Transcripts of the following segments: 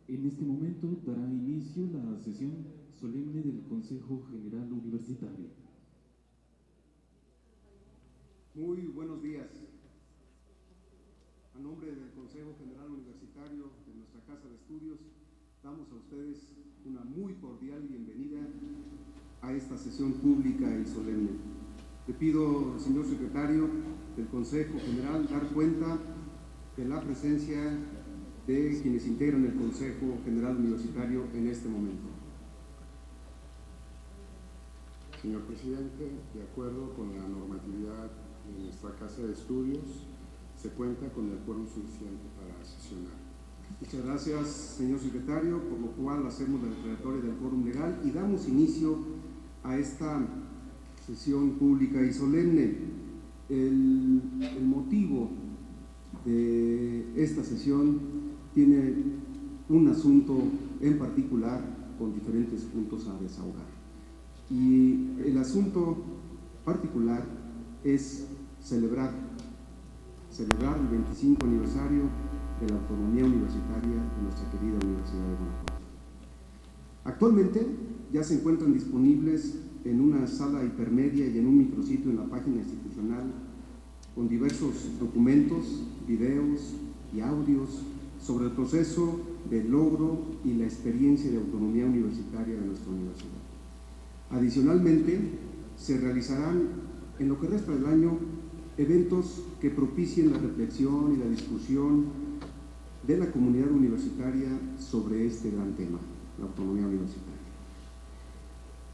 En este momento dará inicio la sesión solemne del Consejo General Universitario. Muy buenos días. A nombre del Consejo General Universitario de nuestra Casa de Estudios, damos a ustedes una muy cordial bienvenida a esta sesión pública y solemne. Le pido, señor secretario del Consejo General, dar cuenta de la presencia de quienes integran el Consejo General Universitario en este momento. Señor presidente, de acuerdo con la normatividad de nuestra Casa de Estudios, se cuenta con el quórum suficiente para sesionar. Muchas gracias, señor secretario, por lo cual hacemos la declaratoria del quórum legal y damos inicio a esta sesión pública y solemne. El motivo de esta sesión tiene un asunto en particular con diferentes puntos a desahogar. Y el asunto particular es celebrar el 25 aniversario de la autonomía universitaria de nuestra querida Universidad de Guanajuato. Actualmente ya se encuentran disponibles en una sala hipermedia y en un micrositio en la página institucional con diversos documentos, videos y audios sobre el proceso de logro y la experiencia de autonomía universitaria de nuestra universidad. Adicionalmente, se realizarán en lo que resta del año eventos que propicien la reflexión y la discusión de la comunidad universitaria sobre este gran tema, la autonomía universitaria.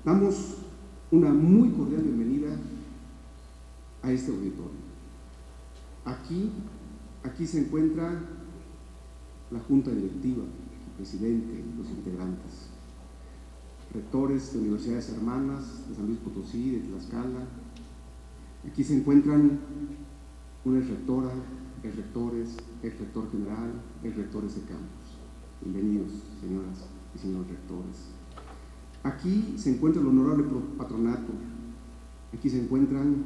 Damos una muy cordial bienvenida a este auditorio. Aquí se encuentra la Junta Directiva, el presidente, los integrantes, rectores de universidades hermanas de San Luis Potosí, de Tlaxcala. Aquí se encuentran una rectora, rectores, el rector general, rectores de campus. Bienvenidos, señoras y señores rectores. Aquí se encuentra el honorable patronato. Aquí se encuentran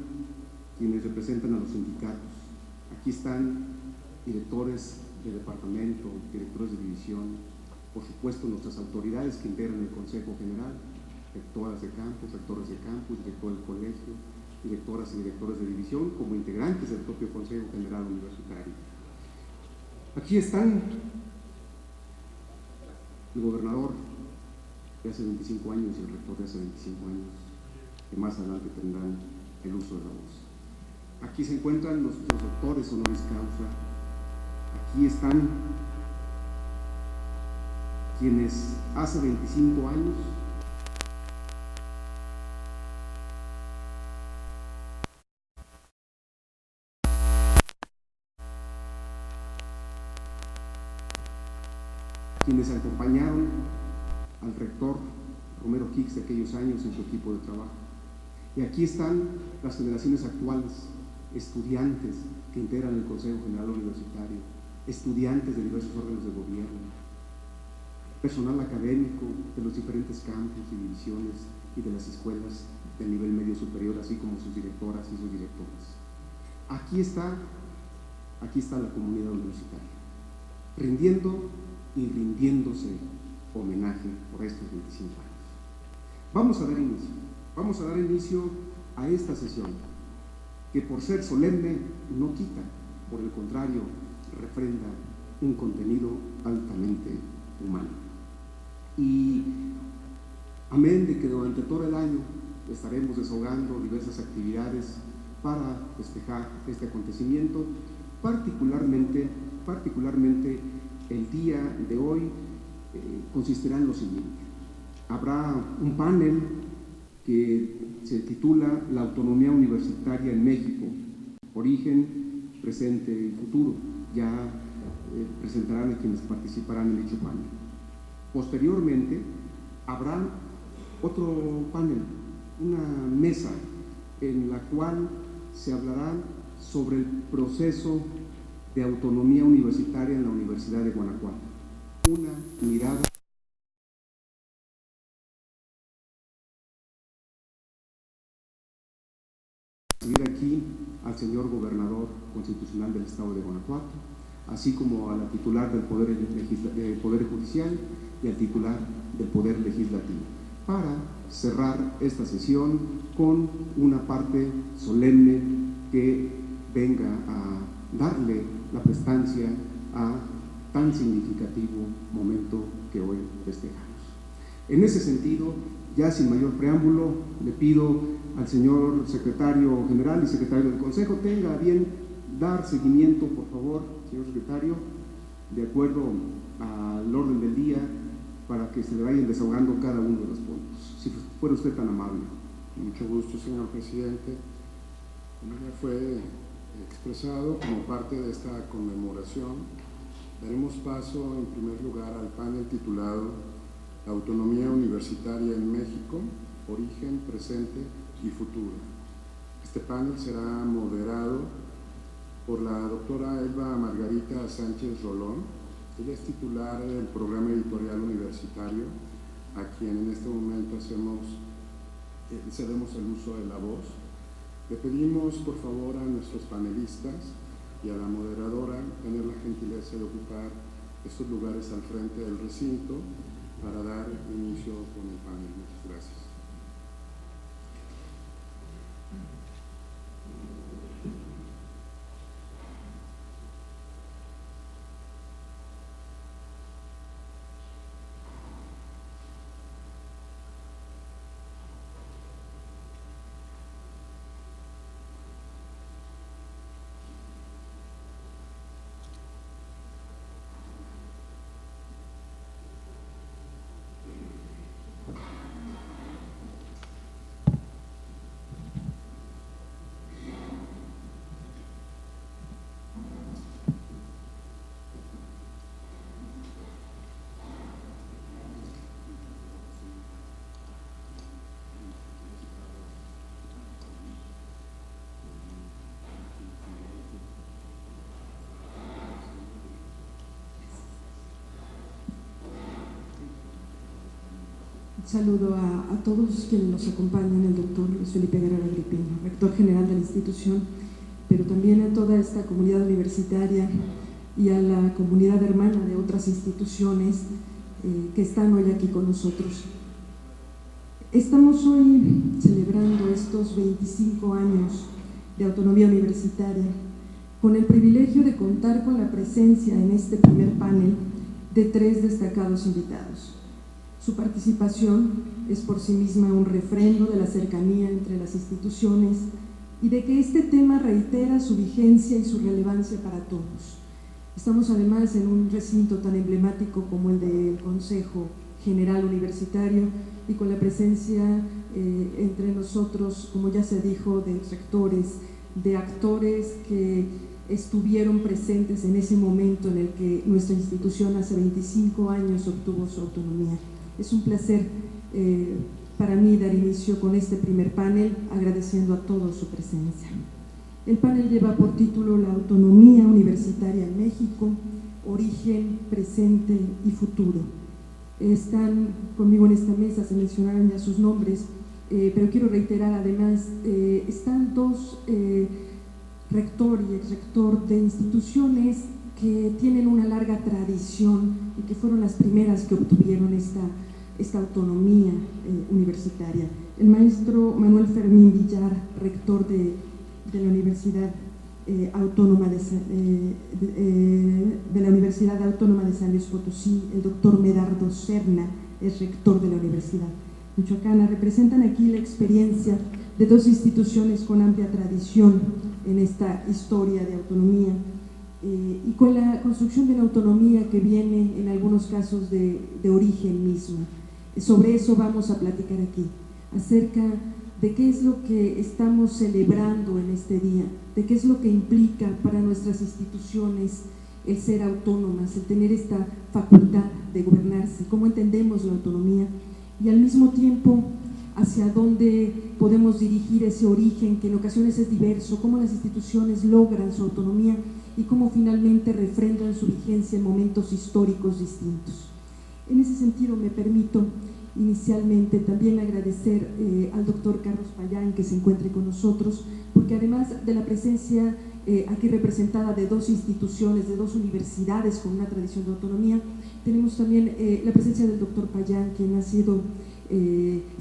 quienes representan a los sindicatos. Aquí están directores de departamento, directores de división, por supuesto nuestras autoridades que integran el Consejo General, rectoras de campus, rectores de campus, director del colegio, directoras y directores de división, como integrantes del propio Consejo General Universitario. Aquí están el gobernador de hace 25 años y el rector de hace 25 años, que más adelante tendrán el uso de la voz. Aquí se encuentran los doctores honoris causa. Aquí están quienes hace 25 años quienes acompañaron al rector Romero Hicks de aquellos años en su equipo de trabajo. Y aquí están las generaciones actuales, estudiantes que integran el Consejo General Universitario, estudiantes de diversos órganos de gobierno, personal académico de los diferentes campus y divisiones y de las escuelas del nivel medio superior, así como sus directoras y sus directores. Aquí está la comunidad universitaria, rindiendo y rindiéndose homenaje por estos 25 años. Vamos a dar inicio a esta sesión, que por ser solemne no quita, por el contrario, refrenda un contenido altamente humano. Y amén de que durante todo el año estaremos desahogando diversas actividades para festejar este acontecimiento, particularmente el día de hoy consistirá en lo siguiente. Habrá un panel que se titula La autonomía universitaria en México, origen, presente y futuro. Ya presentarán a quienes participarán en dicho panel. Posteriormente habrá otro panel, una mesa en la cual se hablará sobre el proceso de autonomía universitaria en la Universidad de Guanajuato. Una mirada recibir aquí al señor gobernador constitucional del estado de Guanajuato, así como a la titular del Poder Judicial y al titular del Poder Legislativo, para cerrar esta sesión con una parte solemne que venga a darle la prestancia a tan significativo momento que hoy festejamos. En ese sentido, ya sin mayor preámbulo, le pido al señor secretario general y secretario del Consejo tenga a bien dar seguimiento, por favor, señor secretario, de acuerdo al orden del día, para que se le vayan desahogando cada uno de los puntos. Si fuera usted tan amable. Mucho gusto, señor presidente. Como ya fue expresado como parte de esta conmemoración, daremos paso en primer lugar al panel titulado Autonomía Universitaria en México, Origen, Presente y Futuro. Este panel será moderado por la doctora Elba Margarita Sánchez Rolón. Ella es titular del programa editorial universitario, a quien en este momento cedemos el uso de la voz. Le pedimos por favor a nuestros panelistas y a la moderadora tener la gentileza de ocupar estos lugares al frente del recinto para dar inicio con el panel. Muchas gracias. Saludo a todos quienes nos acompañan, el doctor Luis Felipe Guerrero Agripino, rector general de la institución, pero también a toda esta comunidad universitaria y a la comunidad hermana de otras instituciones que están hoy aquí con nosotros. Estamos hoy celebrando estos 25 años de autonomía universitaria, con el privilegio de contar con la presencia en este primer panel de 3 destacados invitados. Su participación es por sí misma un refrendo de la cercanía entre las instituciones y de que este tema reitera su vigencia y su relevancia para todos. Estamos además en un recinto tan emblemático como el del Consejo General Universitario y con la presencia entre nosotros, como ya se dijo, de rectores, de actores que estuvieron presentes en ese momento en el que nuestra institución hace 25 años obtuvo su autonomía. Es un placer para mí dar inicio con este primer panel, agradeciendo a todos su presencia. El panel lleva por título La autonomía universitaria en México, origen, presente y futuro. Están conmigo en esta mesa, se mencionaron ya sus nombres, pero quiero reiterar además, están 2 rector y exrector de instituciones que tienen una larga tradición y que fueron las primeras que obtuvieron esta autonomía universitaria. El maestro Manuel Fermín Villar, rector de la Universidad Autónoma de San Luis Potosí, el doctor Medardo Serna es rector de la Universidad Michoacana. Representan aquí la experiencia de 2 instituciones con amplia tradición en esta historia de autonomía y con la construcción de la autonomía que viene en algunos casos de origen mismo. Sobre eso vamos a platicar aquí, acerca de qué es lo que estamos celebrando en este día, de qué es lo que implica para nuestras instituciones el ser autónomas, el tener esta facultad de gobernarse, cómo entendemos la autonomía y al mismo tiempo hacia dónde podemos dirigir ese origen que en ocasiones es diverso, cómo las instituciones logran su autonomía y cómo finalmente refrendan su vigencia en momentos históricos distintos. En ese sentido me permito inicialmente también agradecer al doctor Carlos Payán que se encuentre con nosotros, porque además de la presencia aquí representada de 2 instituciones, de 2 universidades con una tradición de autonomía. Tenemos también la presencia del doctor Payán, quien ha sido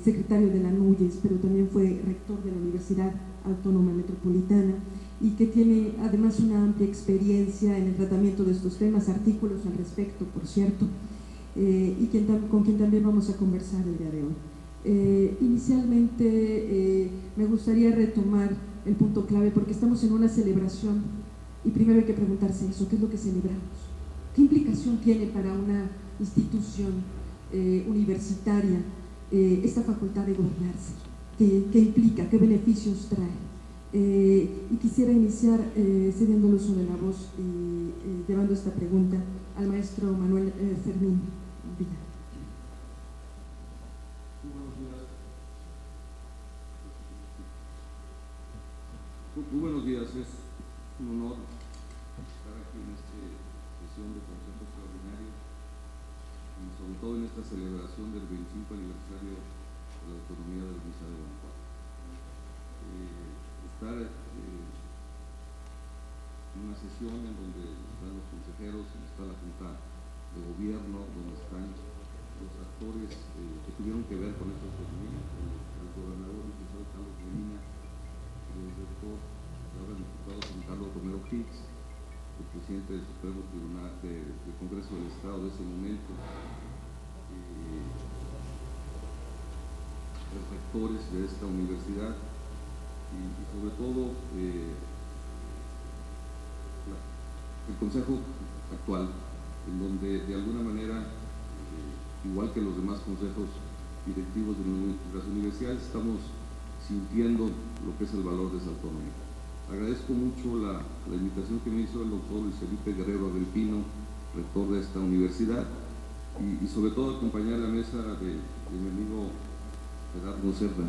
secretario de la NUYES, pero también fue rector de la Universidad Autónoma Metropolitana, y que tiene además una amplia experiencia en el tratamiento de estos temas, artículos al respecto, por cierto, y con quien también vamos a conversar el día de hoy. Inicialmente me gustaría retomar el punto clave, porque estamos en una celebración y primero hay que preguntarse eso: ¿qué es lo que celebramos? ¿Qué implicación tiene para una institución universitaria esta facultad de gobernarse? ¿Qué implica? ¿Qué beneficios trae? Y quisiera iniciar cediendo el uso de la voz y llevando esta pregunta al maestro Manuel Fermín Villa. Muy buenos días, es un honor estar aquí en esta sesión de Consejo Extraordinario y sobre todo en esta celebración del 25 aniversario de la autonomía de la Universidad de Guanajuato. Estar en una sesión en donde están los consejeros, donde está la Junta de Gobierno, donde están los actores que tuvieron que ver con esta autonomía, el gobernador licenciado Carlos Medina, el rector, ahora el diputado Juan Carlos Romero Hicks, el presidente del Supremo Tribunal del Congreso del Estado de ese momento, los rectores de esta universidad y sobre todo el Consejo actual, en donde de alguna manera, igual que los demás consejos directivos de las universidades, estamos sintiendo lo que es el valor de esa autonomía. Agradezco mucho la invitación que me hizo el doctor Luis Felipe Guerrero Agripino, rector de esta universidad, y sobre todo acompañar la mesa de mi amigo Gerardo Serra,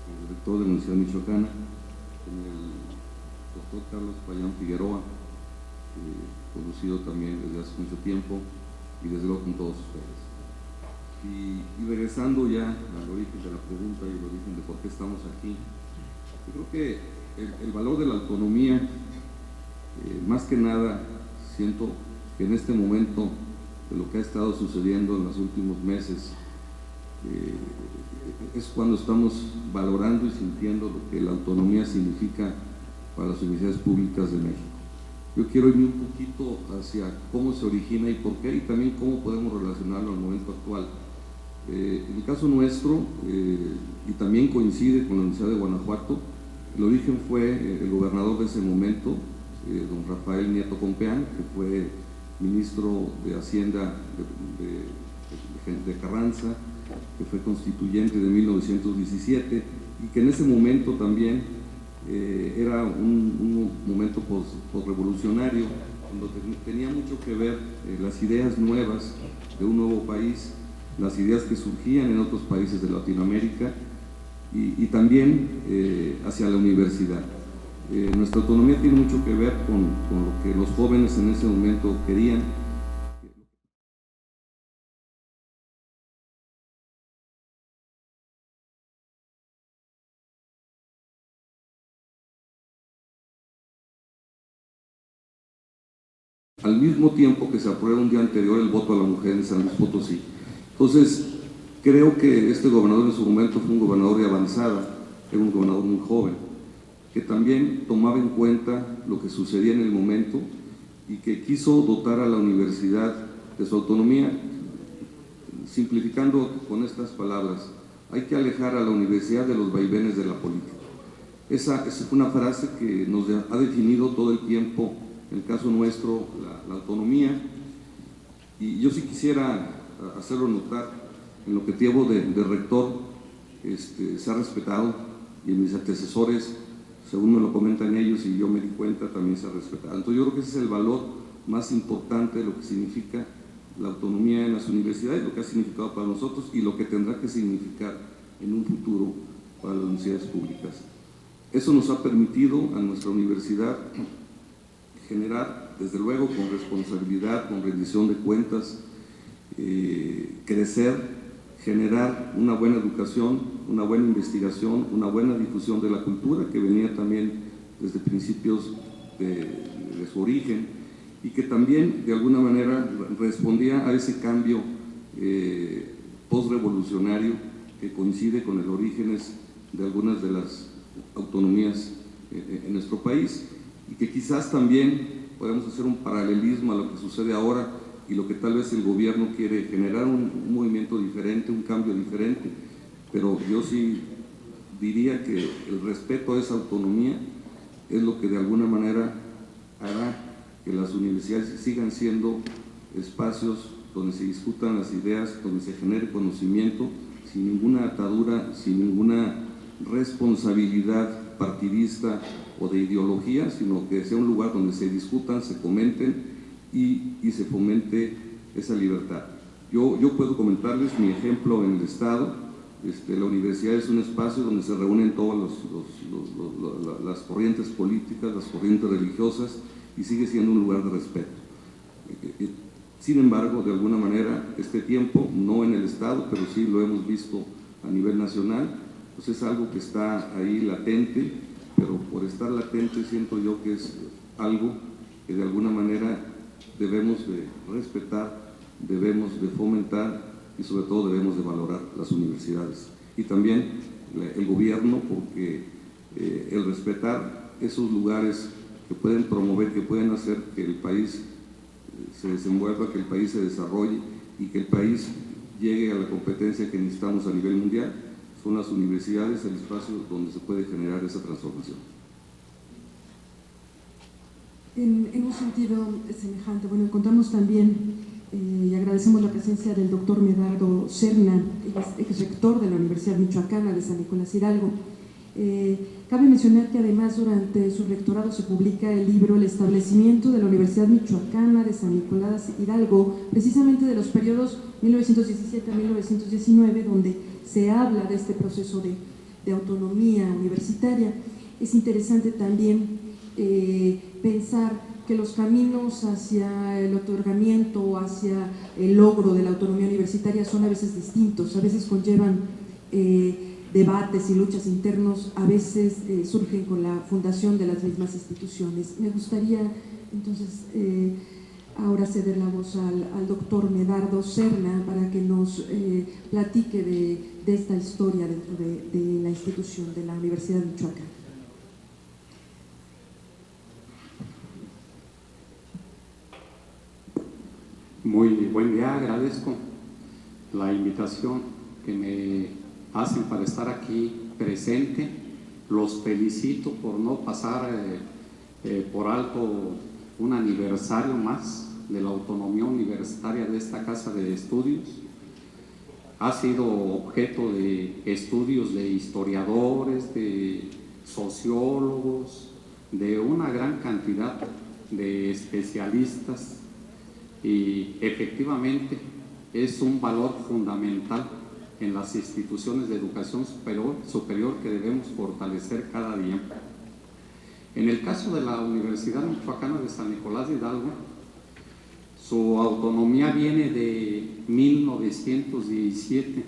el rector de la Universidad Michoacana, con el doctor Carlos Payán Figueroa, conocido también desde hace mucho tiempo, y desde luego con todos ustedes. Y regresando ya al origen de la pregunta y el origen de por qué estamos aquí, yo creo que el valor de la autonomía, más que nada, siento que en este momento de lo que ha estado sucediendo en los últimos meses, es cuando estamos valorando y sintiendo lo que la autonomía significa para las universidades públicas de México. Yo quiero irme un poquito hacia cómo se origina y por qué, y también cómo podemos relacionarlo al momento actual. En el caso nuestro, y también coincide con la Universidad de Guanajuato, el origen fue el gobernador de ese momento, don Rafael Nieto Compeán, que fue ministro de Hacienda de Carranza, que fue constituyente de 1917, y que en ese momento también era un momento posrevolucionario, donde tenía mucho que ver las ideas nuevas de un nuevo país, las ideas que surgían en otros países de Latinoamérica y también hacia la universidad. Nuestra autonomía tiene mucho que ver con lo que los jóvenes en ese momento querían. Al mismo tiempo que se aprueba un día anterior el voto a la mujer en San Luis Potosí. Entonces, creo que este gobernador en su momento fue un gobernador de avanzada, era un gobernador muy joven, que también tomaba en cuenta lo que sucedía en el momento y que quiso dotar a la universidad de su autonomía, simplificando con estas palabras: hay que alejar a la universidad de los vaivenes de la política. Esa fue una frase que nos ha definido todo el tiempo, en el caso nuestro, la autonomía, y yo sí quisiera hacerlo notar, en lo que llevo de rector, se ha respetado, y en mis antecesores, según me lo comentan ellos y yo me di cuenta, también se ha respetado. Entonces yo creo que ese es el valor más importante de lo que significa la autonomía en las universidades, lo que ha significado para nosotros y lo que tendrá que significar en un futuro para las universidades públicas. Eso nos ha permitido a nuestra universidad generar, desde luego con responsabilidad, con rendición de cuentas, crecer, generar una buena educación, una buena investigación, una buena difusión de la cultura, que venía también desde principios de su origen, y que también de alguna manera respondía a ese cambio postrevolucionario que coincide con el orígenes de algunas de las autonomías en nuestro país, y que quizás también podemos hacer un paralelismo a lo que sucede ahora y lo que tal vez el gobierno quiere generar, un movimiento diferente, un cambio diferente, pero yo sí diría que el respeto a esa autonomía es lo que de alguna manera hará que las universidades sigan siendo espacios donde se discutan las ideas, donde se genere conocimiento, sin ninguna atadura, sin ninguna responsabilidad partidista o de ideología, sino que sea un lugar donde se discutan, se comenten y se fomente esa libertad. Yo puedo comentarles mi ejemplo en el Estado. La universidad es un espacio donde se reúnen todas las corrientes políticas, las corrientes religiosas, y sigue siendo un lugar de respeto. Sin embargo, de alguna manera, este tiempo, no en el Estado, pero sí lo hemos visto a nivel nacional, pues es algo que está ahí latente, pero por estar latente siento yo que es algo que de alguna manera debemos de respetar, debemos de fomentar y sobre todo debemos de valorar las universidades. Y también el gobierno, porque el respetar esos lugares que pueden promover, que pueden hacer que el país se desenvuelva, que el país se desarrolle y que el país llegue a la competencia que necesitamos a nivel mundial, son las universidades el espacio donde se puede generar esa transformación. En un sentido semejante, bueno, contamos también y agradecemos la presencia del doctor Medardo Serna, ex rector de la Universidad Michoacana de San Nicolás Hidalgo. Cabe mencionar que además durante su rectorado se publica el libro El establecimiento de la Universidad Michoacana de San Nicolás Hidalgo, precisamente de los periodos 1917 a 1919, donde se habla de este proceso de autonomía universitaria. Es interesante también pensar que los caminos hacia el otorgamiento o hacia el logro de la autonomía universitaria son a veces distintos, a veces conllevan debates y luchas internos, a veces surgen con la fundación de las mismas instituciones. Me gustaría entonces ahora ceder la voz al doctor Medardo Serna para que nos platique de esta historia dentro de la institución de la Universidad de Michoacán. Muy buen día, agradezco la invitación que me hacen para estar aquí presente. Los felicito por no pasar por alto un aniversario más de la autonomía universitaria de esta casa de estudios. Ha sido objeto de estudios de historiadores, de sociólogos, de una gran cantidad de especialistas, y efectivamente es un valor fundamental en las instituciones de educación superior que debemos fortalecer cada día. En el caso de la Universidad Michoacana de San Nicolás de Hidalgo, su autonomía viene de 1917,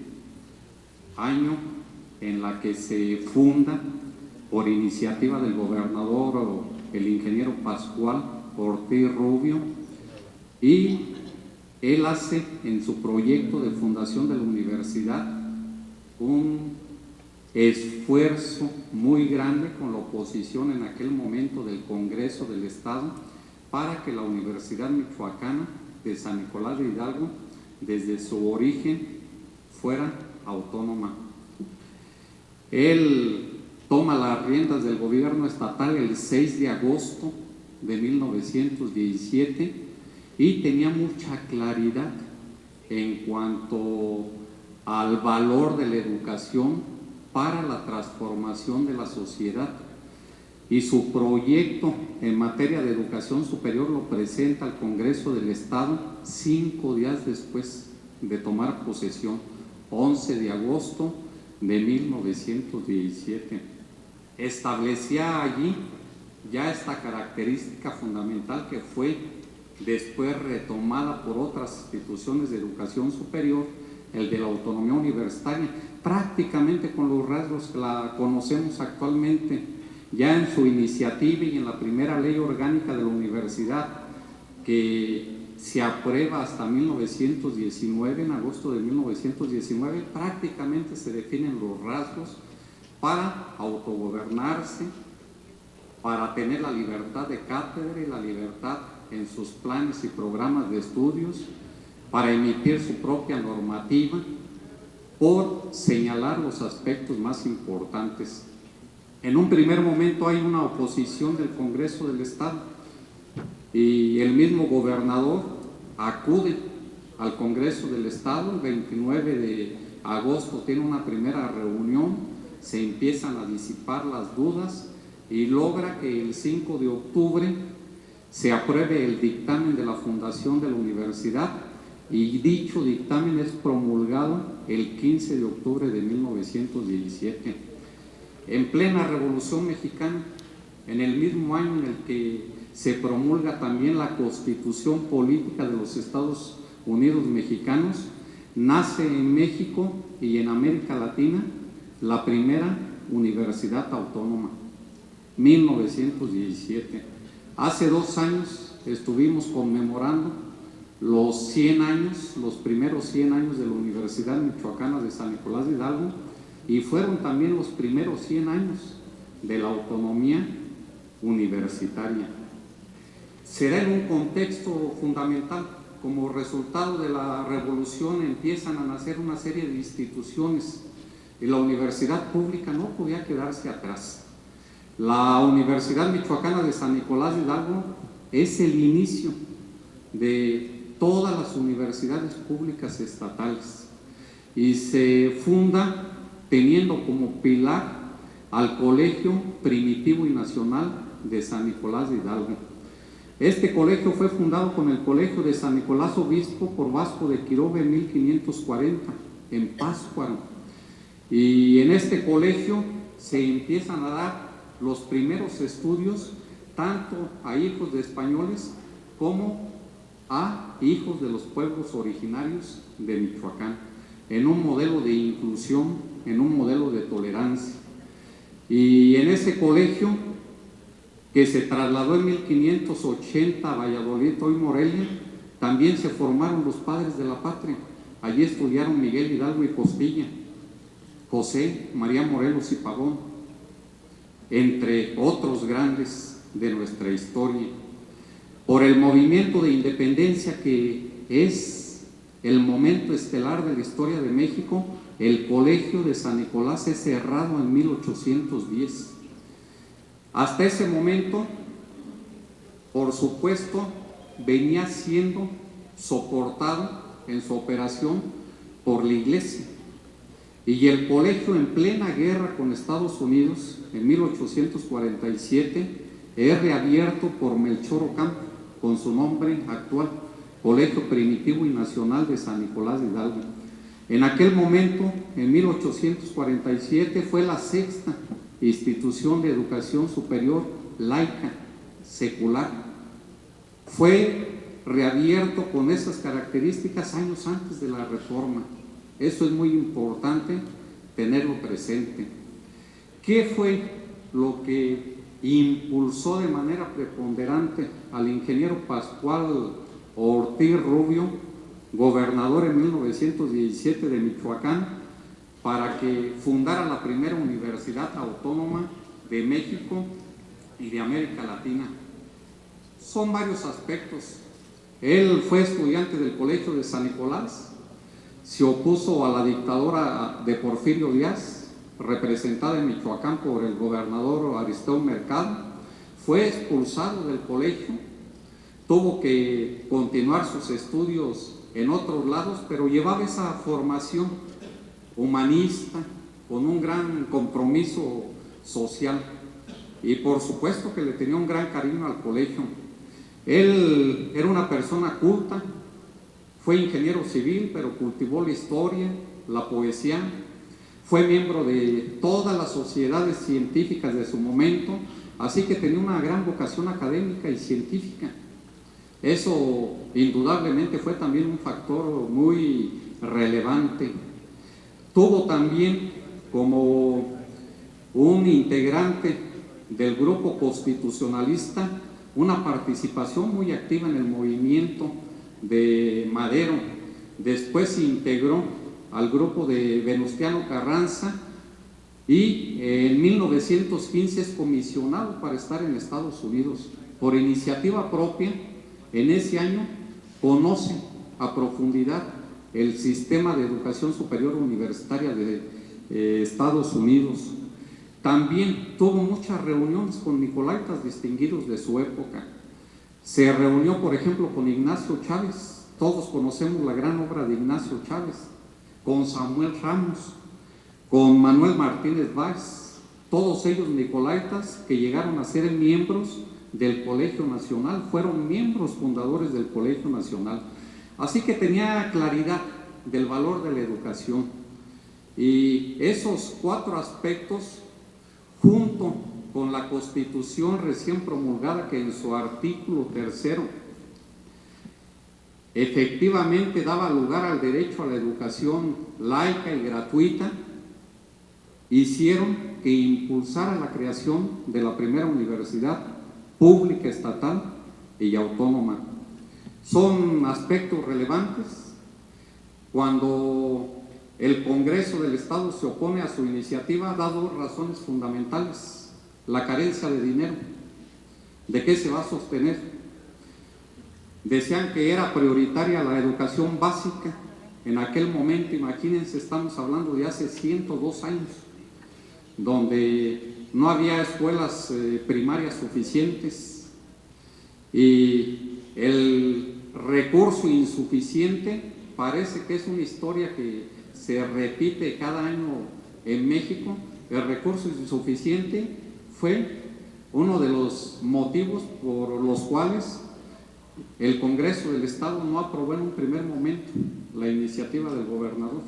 año en la que se funda por iniciativa del gobernador, el ingeniero Pascual Ortiz Rubio, y él hace en su proyecto de fundación de la universidad un esfuerzo muy grande con la oposición en aquel momento del Congreso del Estado para que la Universidad Michoacana de San Nicolás de Hidalgo, desde su origen, fuera autónoma. Él toma las riendas del gobierno estatal el 6 de agosto de 1917 y tenía mucha claridad en cuanto al valor de la educación para la transformación de la sociedad, y su proyecto en materia de educación superior lo presenta al Congreso del Estado 5 días después de tomar posesión, 11 de agosto de 1917. Establecía allí ya esta característica fundamental que fue después retomada por otras instituciones de educación superior, el de la autonomía universitaria, prácticamente con los rasgos que la conocemos actualmente, ya en su iniciativa y en la primera ley orgánica de la universidad, que se aprueba hasta 1919, en agosto de 1919, prácticamente se definen los rasgos para autogobernarse, para tener la libertad de cátedra y la libertad en sus planes y programas de estudios, para emitir su propia normativa, por señalar los aspectos más importantes. En un primer momento hay una oposición del Congreso del Estado y el mismo gobernador acude al Congreso del Estado. El 29 de agosto tiene una primera reunión, se empiezan a disipar las dudas y logra que el 5 de octubre se apruebe el dictamen de la fundación de la universidad, y dicho dictamen es promulgado el 15 de octubre de 1917. En plena Revolución Mexicana, en el mismo año en el que se promulga también la Constitución Política de los Estados Unidos Mexicanos, nace en México y en América Latina la primera universidad autónoma, 1917. Hace 2 años estuvimos conmemorando los 100 años, los primeros 100 años de la Universidad Michoacana de San Nicolás de Hidalgo, y fueron también los primeros 100 años de la autonomía universitaria. Será en un contexto fundamental. Como resultado de la revolución empiezan a nacer una serie de instituciones y la universidad pública no podía quedarse atrás. La Universidad Michoacana de San Nicolás de Hidalgo es el inicio de todas las universidades públicas estatales y se funda teniendo como pilar al Colegio Primitivo y Nacional de San Nicolás de Hidalgo. Este colegio fue fundado con el Colegio de San Nicolás Obispo por Vasco de Quiroga en 1540 en Pátzcuaro, y en este colegio se empiezan a dar los primeros estudios tanto a hijos de españoles como a hijos de los pueblos originarios de Michoacán, en un modelo de inclusión, en un modelo de tolerancia. Y en ese colegio, que se trasladó en 1580 a Valladolid, hoy Morelia, también se formaron los padres de la patria. Allí estudiaron Miguel Hidalgo y Costilla, José María Morelos y Pavón, entre otros grandes de nuestra historia. Por el movimiento de independencia, que es el momento estelar de la historia de México, el Colegio de San Nicolás es cerrado en 1810. Hasta ese momento, por supuesto, venía siendo soportado en su operación por la Iglesia, y el colegio, en plena guerra con Estados Unidos en 1847, es reabierto por Melchor Ocampo con su nombre actual, Colegio Primitivo y Nacional de San Nicolás de Hidalgo. En aquel momento, en 1847, fue la 6ª institución de educación superior laica, secular. Fue reabierto con esas características años antes de la Reforma. Eso es muy importante tenerlo presente. ¿Qué fue lo que impulsó de manera preponderante al ingeniero Pascual Ortiz Rubio, gobernador en 1917 de Michoacán, para que fundara la primera universidad autónoma de México y de América Latina? Son varios aspectos. Él fue estudiante del Colegio de San Nicolás, se opuso a la dictadura de Porfirio Díaz, representada en Michoacán por el gobernador Aristeo Mercado, fue expulsado del colegio, tuvo que continuar sus estudios en otros lados, pero llevaba esa formación humanista con un gran compromiso social, y por supuesto que le tenía un gran cariño al colegio. Él era una persona culta, fue ingeniero civil, pero cultivó la historia, la poesía, fue miembro de todas las sociedades científicas de su momento, así que tenía una gran vocación académica y científica. Eso indudablemente fue también un factor muy relevante. Tuvo también como un integrante del grupo constitucionalista, una participación muy activa en el movimiento de Madero. Después se integró al grupo de Venustiano Carranza y en 1915 es comisionado para estar en Estados Unidos. Por iniciativa propia, en ese año conoce a profundidad el sistema de educación superior universitaria de Estados Unidos. También tuvo muchas reuniones con nicolaitas distinguidos de su época. Se reunió, por ejemplo, con Ignacio Chávez. Todos conocemos la gran obra de Ignacio Chávez, con Samuel Ramos, con Manuel Martínez Valls, todos ellos nicolaitas que llegaron a ser miembros del Colegio Nacional, fueron miembros fundadores del Colegio Nacional. Así que tenía claridad del valor de la educación. Y esos 4 aspectos, junto con la Constitución recién promulgada, que en su artículo 3 efectivamente daba lugar al derecho a la educación laica y gratuita, hicieron que impulsara la creación de la primera universidad pública, estatal y autónoma. Son aspectos relevantes. Cuando el Congreso del Estado se opone a su iniciativa, da 2 razones fundamentales: la carencia de dinero. ¿De qué se va a sostener? Decían que era prioritaria la educación básica. En aquel momento, imagínense, estamos hablando de hace 102 años, donde no había escuelas primarias suficientes y el recurso insuficiente parece que es una historia que se repite cada año en México. El recurso insuficiente fue uno de los motivos por los cuales el Congreso del Estado no aprobó en un primer momento la iniciativa del gobernador.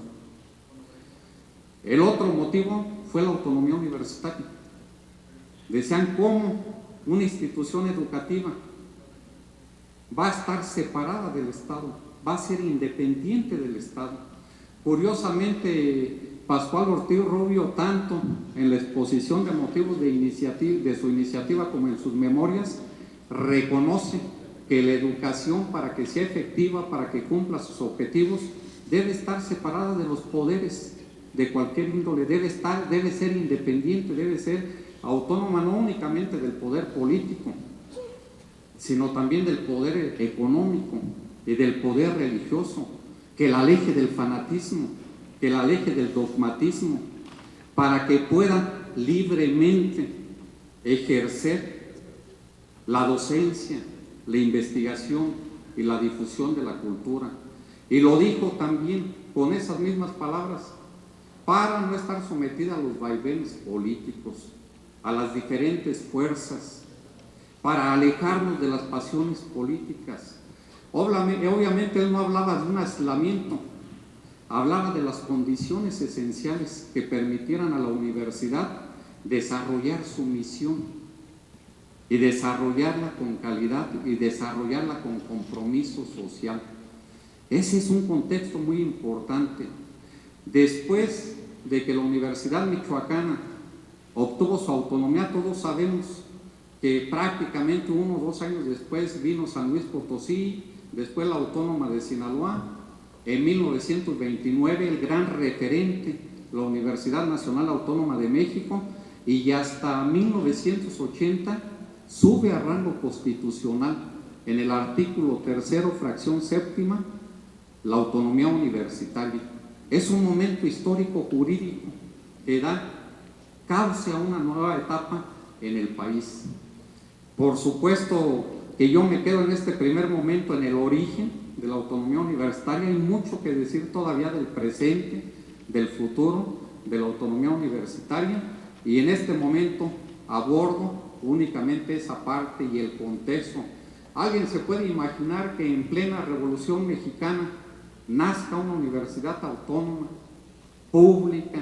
El otro motivo fue la autonomía universitaria. Decían, ¿cómo una institución educativa va a estar separada del Estado? Va a ser independiente del Estado. Curiosamente, Pascual Ortiz Rubio, tanto en la exposición de motivos de su iniciativa como en sus memorias, reconoce que la educación, para que sea efectiva, para que cumpla sus objetivos, debe estar separada de los poderes de cualquier índole, debe ser independiente, debe ser autónoma, no únicamente del poder político, sino también del poder económico y del poder religioso, que la aleje del fanatismo, que la aleje del dogmatismo, para que pueda libremente ejercer la docencia, la investigación y la difusión de la cultura. Y lo dijo también con esas mismas palabras: para no estar sometida a los vaivenes políticos, a las diferentes fuerzas, para alejarnos de las pasiones políticas. Obviamente él no hablaba de un aislamiento, hablaba de las condiciones esenciales que permitieran a la universidad desarrollar su misión y desarrollarla con calidad y desarrollarla con compromiso social. Ese es un contexto muy importante. Después de que la Universidad Michoacana obtuvo su autonomía, todos sabemos que prácticamente 1 o 2 años después vino San Luis Potosí, después la Autónoma de Sinaloa. En 1929 el gran referente, la Universidad Nacional Autónoma de México, y hasta 1980 sube a rango constitucional en el artículo 3, fracción 7, la autonomía universitaria. Es un momento histórico jurídico que da cauce a una nueva etapa en el país. Por supuesto que yo me quedo en este primer momento en el origen de la autonomía universitaria. Hay mucho que decir todavía del presente, del futuro de la autonomía universitaria, y en este momento abordo únicamente esa parte y el contexto. ¿Alguien se puede imaginar que en plena Revolución Mexicana nazca una universidad autónoma, pública,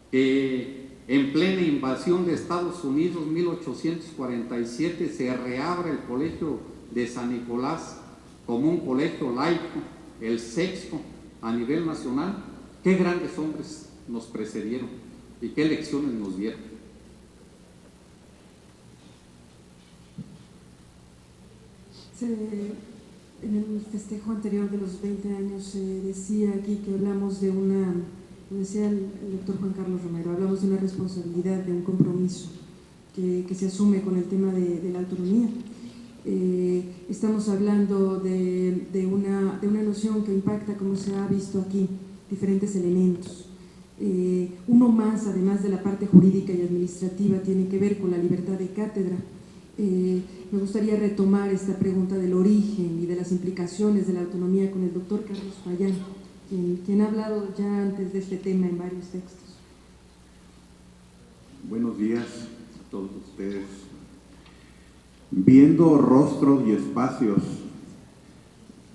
que en plena invasión de Estados Unidos, 1847, se reabra el Colegio de San Nicolás como un colegio laico, el 6º a nivel nacional? Qué grandes hombres nos precedieron y qué lecciones nos dieron. En el festejo anterior de los 20 años se decía aquí que hablamos de una, lo decía el doctor Juan Carlos Romero, hablamos de una responsabilidad, de un compromiso que se asume con el tema de la autonomía. Estamos hablando de una noción que impacta, como se ha visto aquí, diferentes elementos. Uno más, además de la parte jurídica y administrativa, tiene que ver con la libertad de cátedra. Me gustaría retomar esta pregunta del origen y de las implicaciones de la autonomía con el doctor Carlos Payán, quien ha hablado ya antes de este tema en varios textos. Buenos días a todos ustedes. Viendo rostros y espacios,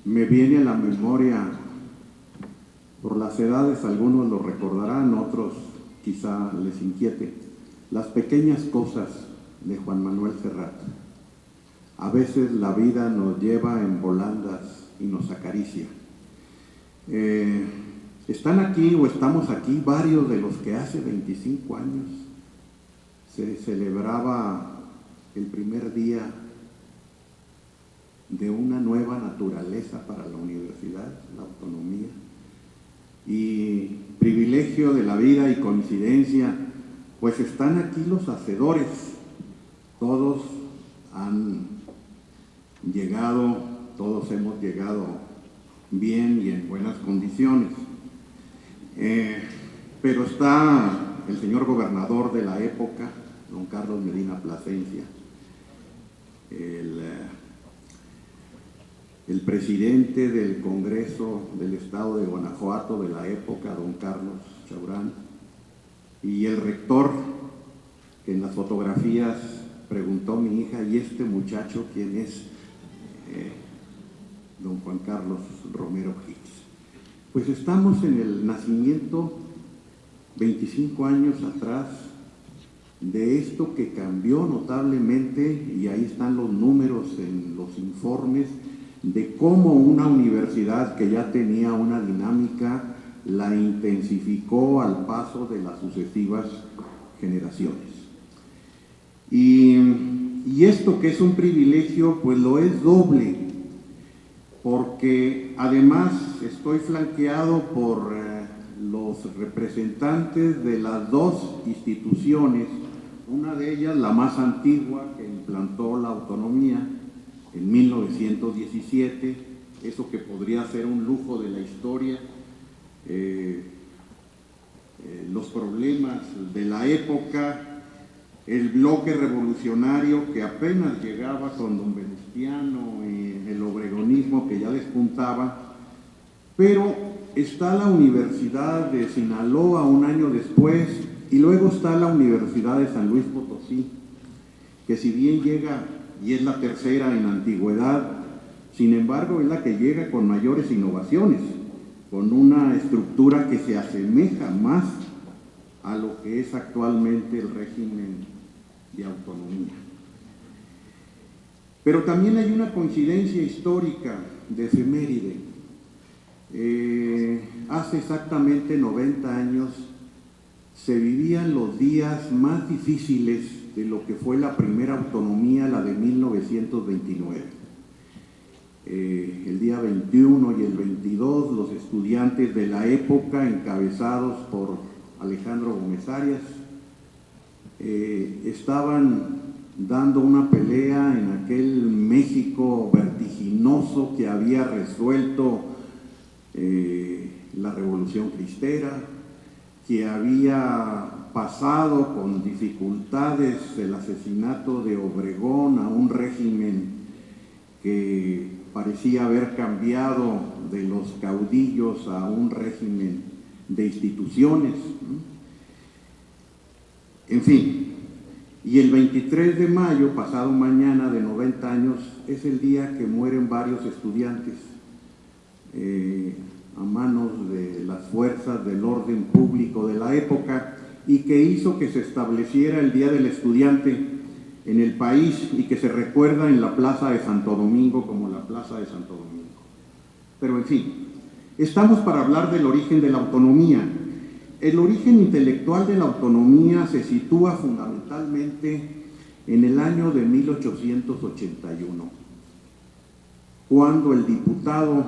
me viene a la memoria, por las edades algunos lo recordarán, otros quizá les inquiete, las pequeñas cosas de Juan Manuel Serrat. A veces la vida nos lleva en volandas y nos acaricia. Están aquí o estamos aquí varios de los que hace 25 años se celebraba el primer día de una nueva naturaleza para la universidad, la autonomía. Y privilegio de la vida y coincidencia, pues están aquí los hacedores. Todos han llegado, todos hemos llegado bien y en buenas condiciones. Pero está el señor gobernador de la época, don Carlos Medina Plasencia, el presidente del Congreso del Estado de Guanajuato de la época, don Carlos Chaurán, y el rector, que en las fotografías preguntó mi hija, ¿y este muchacho quién es? Don Juan Carlos Romero Hicks. Pues estamos en el nacimiento, 25 años atrás, de esto que cambió notablemente, y ahí están los números en los informes, de cómo una universidad que ya tenía una dinámica la intensificó al paso de las sucesivas generaciones. Y esto, que es un privilegio, pues lo es doble, porque además estoy flanqueado por los representantes de las dos instituciones, una de ellas la más antigua, que implantó la autonomía en 1917, eso que podría ser un lujo de la historia, los problemas de la época, el bloque revolucionario que apenas llegaba con don Venustiano, el obregonismo que ya despuntaba, pero está la Universidad de Sinaloa un año después, y luego está la Universidad de San Luis Potosí, que si bien llega y es la tercera en antigüedad, sin embargo es la que llega con mayores innovaciones, con una estructura que se asemeja más a lo que es actualmente el régimen de autonomía. Pero también hay una coincidencia histórica de efeméride. Hace exactamente 90 años se vivían los días más difíciles de lo que fue la primera autonomía, la de 1929. El día 21 y el 22, los estudiantes de la época, encabezados por Alejandro Gómez Arias, estaban dando una pelea en aquel México vertiginoso que había resuelto la Revolución Cristera, que había pasado con dificultades el asesinato de Obregón a un régimen que parecía haber cambiado de los caudillos a un régimen de instituciones. En fin, y el 23 de mayo, pasado mañana de 90 años, es el día que mueren varios estudiantes a manos de las fuerzas del orden público de la época, y que hizo que se estableciera el Día del Estudiante en el país y que se recuerda en la Plaza de Santo Domingo como la Plaza de Santo Domingo. Pero en fin, estamos para hablar del origen de la autonomía. El origen intelectual de la autonomía se sitúa fundamentalmente en el año de 1881. cuando el diputado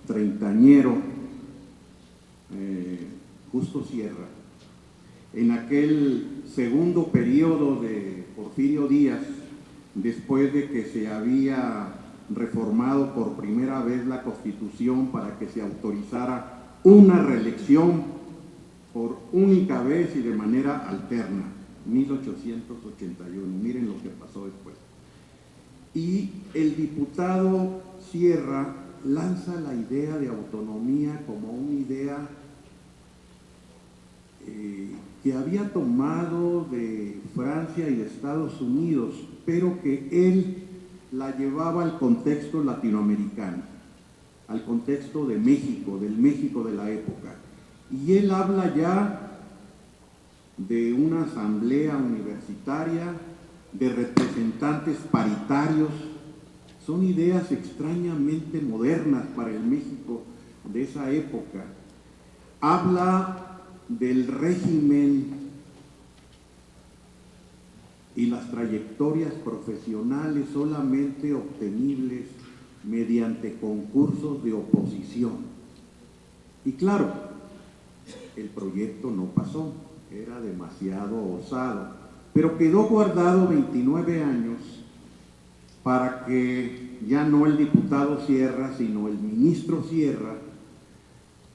treintañero Justo Sierra, en aquel segundo periodo de Porfirio Díaz, después de que se había reformado por primera vez la Constitución para que se autorizara una reelección por única vez y de manera alterna, 1881, miren lo que pasó después. Y el diputado Sierra lanza la idea de autonomía como una idea que había tomado de Francia y de Estados Unidos, pero que él la llevaba al contexto latinoamericano, al contexto de México, del México de la época. Y él habla ya de una asamblea universitaria, de representantes paritarios. Son ideas extrañamente modernas para el México de esa época. Habla del régimen y las trayectorias profesionales solamente obtenibles mediante concursos de oposición. Y claro, el proyecto no pasó, era demasiado osado, pero quedó guardado 29 años para que ya no el diputado Sierra, sino el ministro Sierra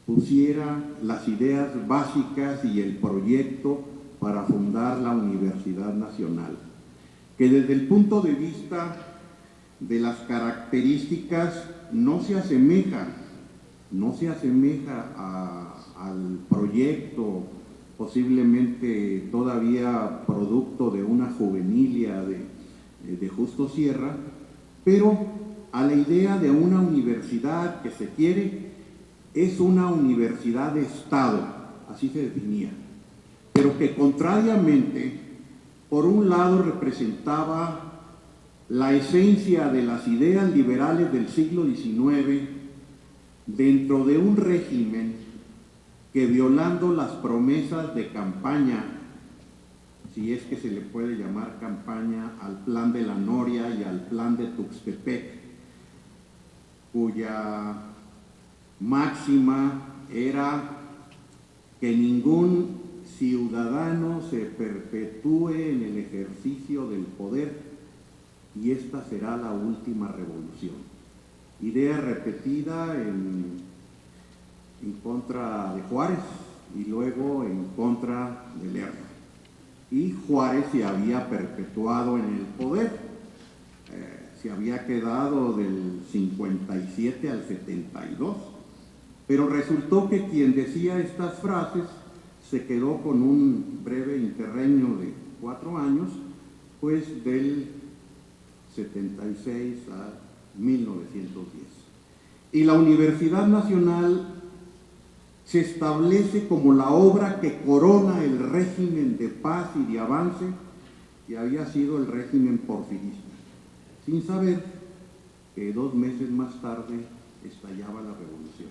pusiera las ideas básicas y el proyecto para fundar la Universidad Nacional, que desde el punto de vista de las características no se asemeja al proyecto posiblemente todavía producto de una juvenilia de Justo Sierra, pero a la idea de una universidad que se quiere es una universidad de Estado, así se definía, pero que contrariamente, por un lado representaba la esencia de las ideas liberales del siglo XIX dentro de un régimen que, violando las promesas de campaña, si es que se le puede llamar campaña, al plan de la Noria y al plan de Tuxtepec, cuya máxima era que ningún ciudadano se perpetúe en el ejercicio del poder y esta será la última revolución. Idea repetida en contra de Juárez y luego en contra de Lerma. Y Juárez se había perpetuado en el poder, se había quedado del 57 al 72, pero resultó que quien decía estas frases se quedó con un breve interregno de 4 años, pues del 76 a 1910. Y la Universidad Nacional se establece como la obra que corona el régimen de paz y de avance que había sido el régimen porfirista, sin saber que 2 meses más tarde estallaba la revolución.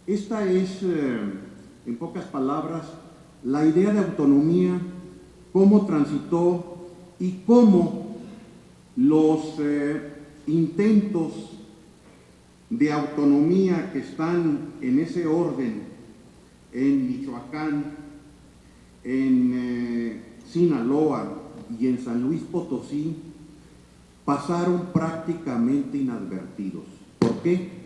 Esta es, en pocas palabras, la idea de autonomía, cómo transitó y cómo los intentos de autonomía que están en ese orden en Michoacán, en Sinaloa y en San Luis Potosí pasaron prácticamente inadvertidos. ¿Por qué?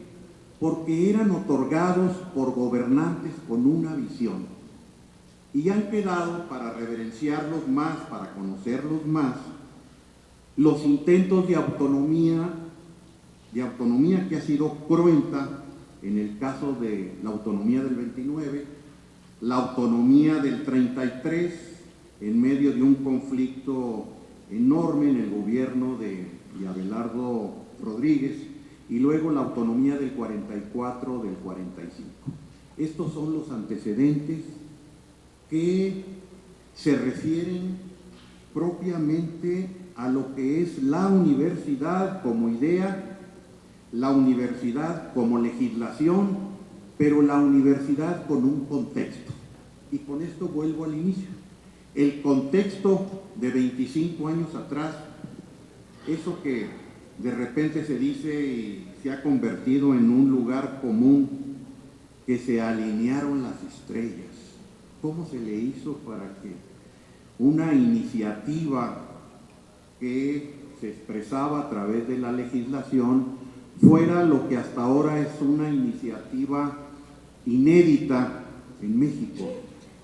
Porque eran otorgados por gobernantes con una visión y han quedado, para reverenciarlos más, para conocerlos más, los intentos de autonomía que ha sido cruenta en el caso de la autonomía del 29, la autonomía del 33 en medio de un conflicto enorme en el gobierno de Abelardo Rodríguez, y luego la autonomía del 44, del 45. Estos son los antecedentes que se refieren propiamente a lo que es la universidad como idea, la universidad como legislación, pero la universidad con un contexto. Y con esto vuelvo al inicio. El contexto de 25 años atrás, eso que de repente se dice y se ha convertido en un lugar común que se alinearon las estrellas. ¿Cómo se le hizo para que una iniciativa que se expresaba a través de la legislación fuera lo que hasta ahora es una iniciativa inédita en México,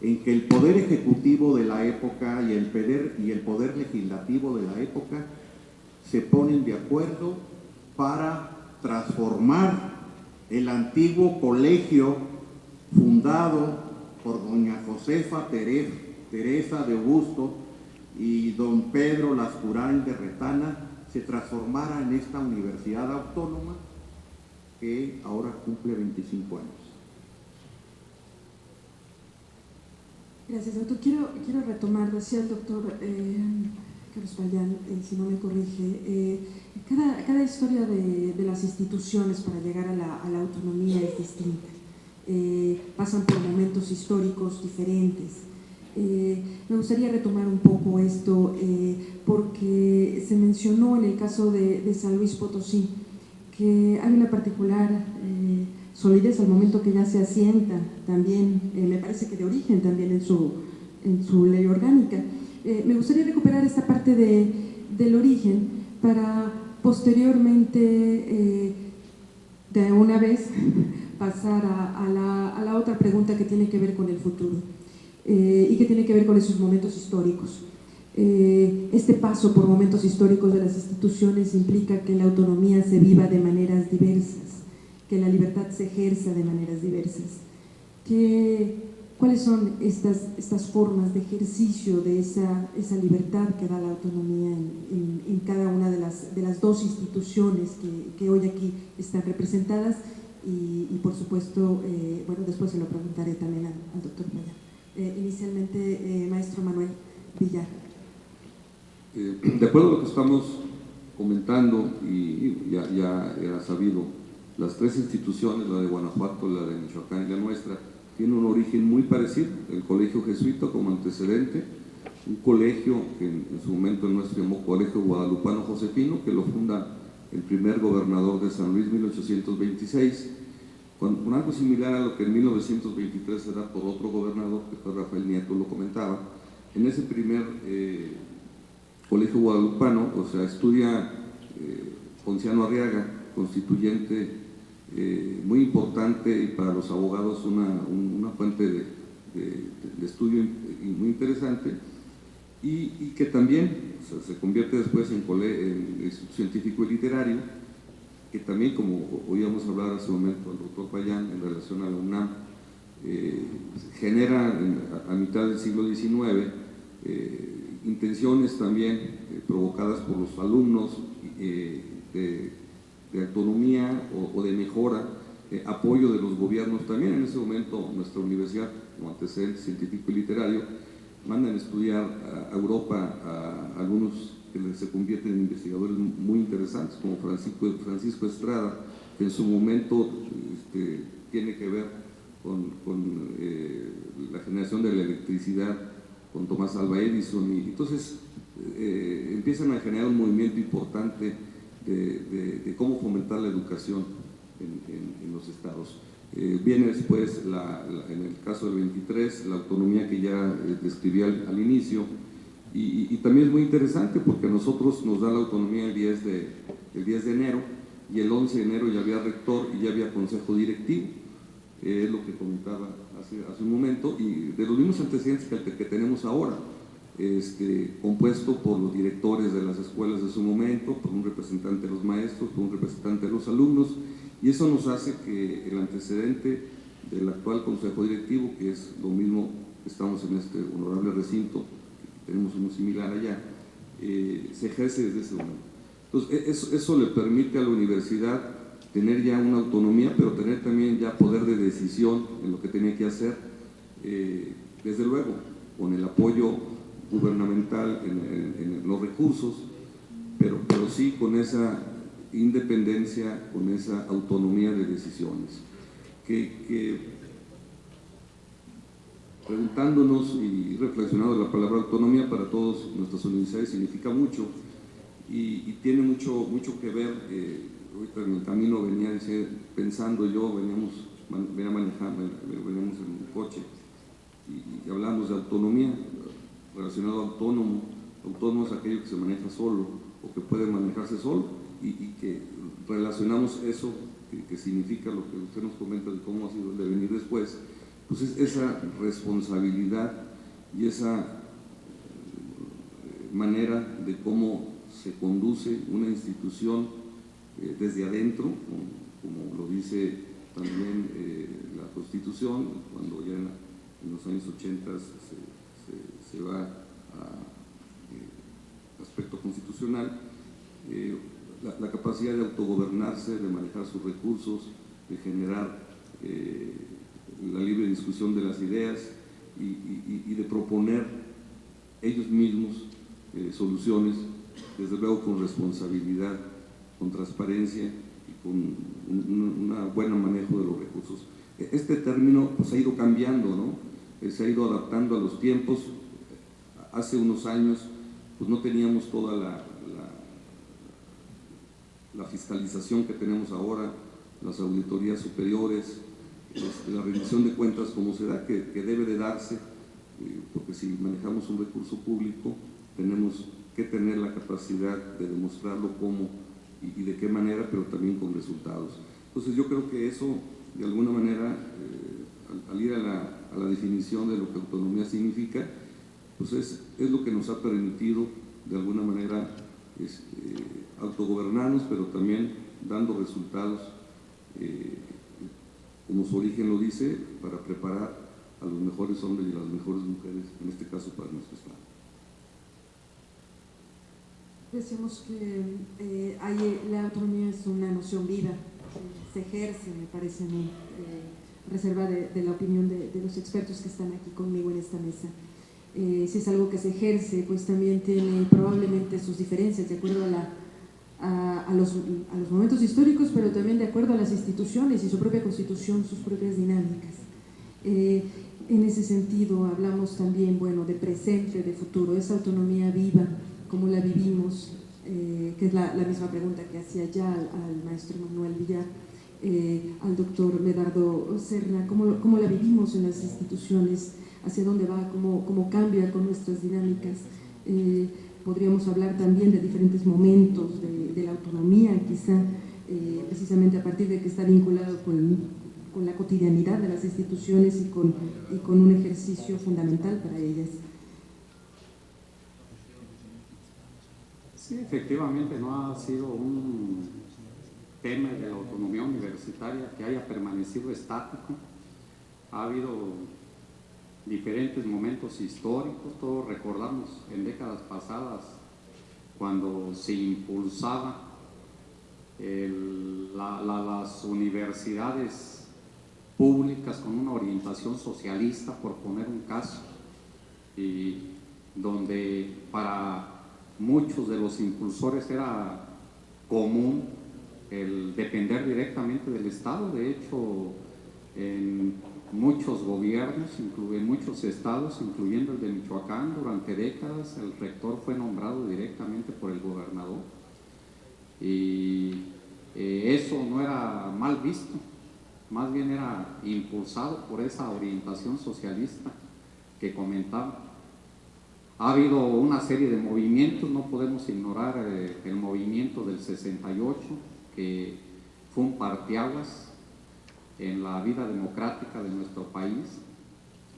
en que el poder ejecutivo de la época y el poder legislativo de la época se ponen de acuerdo para transformar el antiguo colegio fundado por doña Josefa Teresa de Augusto y don Pedro Lascurain de Retana, se transformara en esta universidad autónoma que ahora cumple 25 años. Gracias, doctor. Quiero retomar, decía el doctor Carlos Payán, si no me corrige, cada historia de las instituciones para llegar a la autonomía es distinta. Pasan por momentos históricos diferentes. Me gustaría retomar un poco esto porque se mencionó en el caso de San Luis Potosí que hay una particular solidez al momento que ya se asienta también, me parece que de origen también en su ley orgánica. Me gustaría recuperar esta parte del origen para posteriormente de una vez pasar a la otra pregunta que tiene que ver con el futuro y que tiene que ver con esos momentos históricos. Este paso por momentos históricos de las instituciones implica que la autonomía se viva de maneras diversas, que la libertad se ejerza de maneras diversas. ¿Cuáles son estas formas de ejercicio de esa libertad que da la autonomía en cada una de las dos instituciones que hoy aquí están representadas? Y por supuesto, bueno, después se lo preguntaré también al doctor Payán. Inicialmente, maestro Manuel Villar. De acuerdo a lo que estamos comentando, y ya era sabido, las tres instituciones, la de Guanajuato, la de Michoacán y la nuestra, tienen un origen muy parecido. El colegio jesuita como antecedente, un colegio que en su momento nuestro llamó Colegio Guadalupano Josefino, que lo funda el primer gobernador de San Luis en 1826, con algo similar a lo que en 1923 se da por otro gobernador, que fue Rafael Nieto, lo comentaba. En ese primer colegio guadalupano, o sea, estudia Ponciano Arriaga, constituyente muy importante y para los abogados una fuente de estudio muy interesante, y que también, o sea, se convierte después en Instituto Científico y Literario, que también, como oíamos hablar hace un momento al doctor Payán en relación a la UNAM, genera a mitad del siglo XIX intenciones también provocadas por los alumnos de autonomía o de mejora, apoyo de los gobiernos también. En ese momento nuestra universidad, como antecedente científico y literario, mandan a estudiar a Europa a algunos que se convierten en investigadores muy interesantes, como Francisco Estrada, que en su momento tiene que ver con la generación de la electricidad, con Tomás Alva Edison, y entonces empiezan a generar un movimiento importante de cómo fomentar la educación en los estados. Viene después, en el caso del 23, la autonomía que ya describí al inicio, y también es muy interesante porque a nosotros nos da la autonomía el 10 de enero, y el 11 de enero ya había rector y ya había consejo directivo, es lo que comentaba hace un momento, y de los mismos antecedentes que tenemos ahora, compuesto por los directores de las escuelas de su momento, por un representante de los maestros, por un representante de los alumnos, y eso nos hace que el antecedente del actual consejo directivo, que es lo mismo que estamos en este honorable recinto, tenemos uno similar allá, se ejerce desde ese momento. Entonces eso le permite a la universidad tener ya una autonomía, pero tener también ya poder de decisión en lo que tenía que hacer, desde luego con el apoyo gubernamental en los recursos, pero sí con esa independencia, con esa autonomía de decisiones, que preguntándonos y reflexionando, la palabra autonomía para todos nuestras universidades significa mucho, y tiene mucho que ver. Ahorita en el camino venía pensando yo, venía manejando, veníamos en un coche y hablamos de autonomía, relacionado a autónomo. Autónomo es aquello que se maneja solo o que puede manejarse solo, y que relacionamos eso que significa lo que usted nos comenta de cómo ha sido el devenir después, pues es esa responsabilidad y esa manera de cómo se conduce una institución desde adentro, como lo dice también la Constitución, cuando ya en los años 80 se va a aspecto constitucional, la capacidad de autogobernarse, de manejar sus recursos, de generar la libre discusión de las ideas y de proponer ellos mismos soluciones, desde luego con responsabilidad, con transparencia y con un buen manejo de los recursos. Este término pues, ha ido cambiando, ¿no? Se ha ido adaptando a los tiempos. Hace unos años pues, no teníamos toda la fiscalización que tenemos ahora, las auditorías superiores, la rendición de cuentas como se da, que debe de darse, porque si manejamos un recurso público tenemos que tener la capacidad de demostrarlo cómo y de qué manera, pero también con resultados. Entonces yo creo que eso, de alguna manera, al ir a la definición de lo que autonomía significa, pues es lo que nos ha permitido, de alguna manera, autogobernarnos, pero también dando resultados, como su origen lo dice, para preparar a los mejores hombres y a las mejores mujeres, en este caso para nuestro Estado. Decíamos que la autonomía es una noción viva, se ejerce, me parece a mí, reserva de la opinión de los expertos que están aquí conmigo en esta mesa. Si es algo que se ejerce, pues también tiene probablemente sus diferencias de acuerdo a los momentos históricos, pero también de acuerdo a las instituciones y su propia constitución, sus propias dinámicas. En ese sentido hablamos también, bueno, de presente, de futuro, esa autonomía viva, cómo la vivimos, que es la misma pregunta que hacía ya al maestro Manuel Villar, al doctor Medardo Serna, cómo la vivimos en las instituciones, hacia dónde va, cómo cambia con nuestras dinámicas. Podríamos hablar también de diferentes momentos de la autonomía, quizá precisamente a partir de que está vinculado con la cotidianidad de las instituciones y con un ejercicio fundamental para ellas. Sí, efectivamente no ha sido un tema de la autonomía universitaria que haya permanecido estático. Ha habido diferentes momentos históricos, todos recordamos en décadas pasadas cuando se impulsaba las universidades públicas con una orientación socialista, por poner un caso, y donde para muchos de los impulsores era común el depender directamente del Estado. De hecho, en muchos gobiernos, en muchos estados, incluyendo el de Michoacán, durante décadas el rector fue nombrado directamente por el gobernador, y eso no era mal visto, más bien era impulsado por esa orientación socialista que comentaba. Ha habido una serie de movimientos, no podemos ignorar el movimiento del 68, que fue un parteaguas en la vida democrática de nuestro país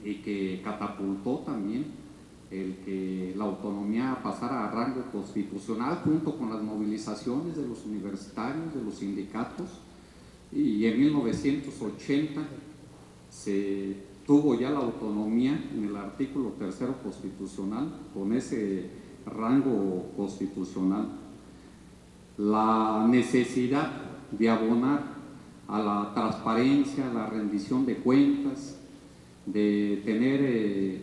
y que catapultó también el que la autonomía pasara a rango constitucional, junto con las movilizaciones de los universitarios, de los sindicatos, y en 1980 se tuvo ya la autonomía en el artículo 3º constitucional, con ese rango constitucional. La necesidad de abonar a la transparencia, a la rendición de cuentas, de tener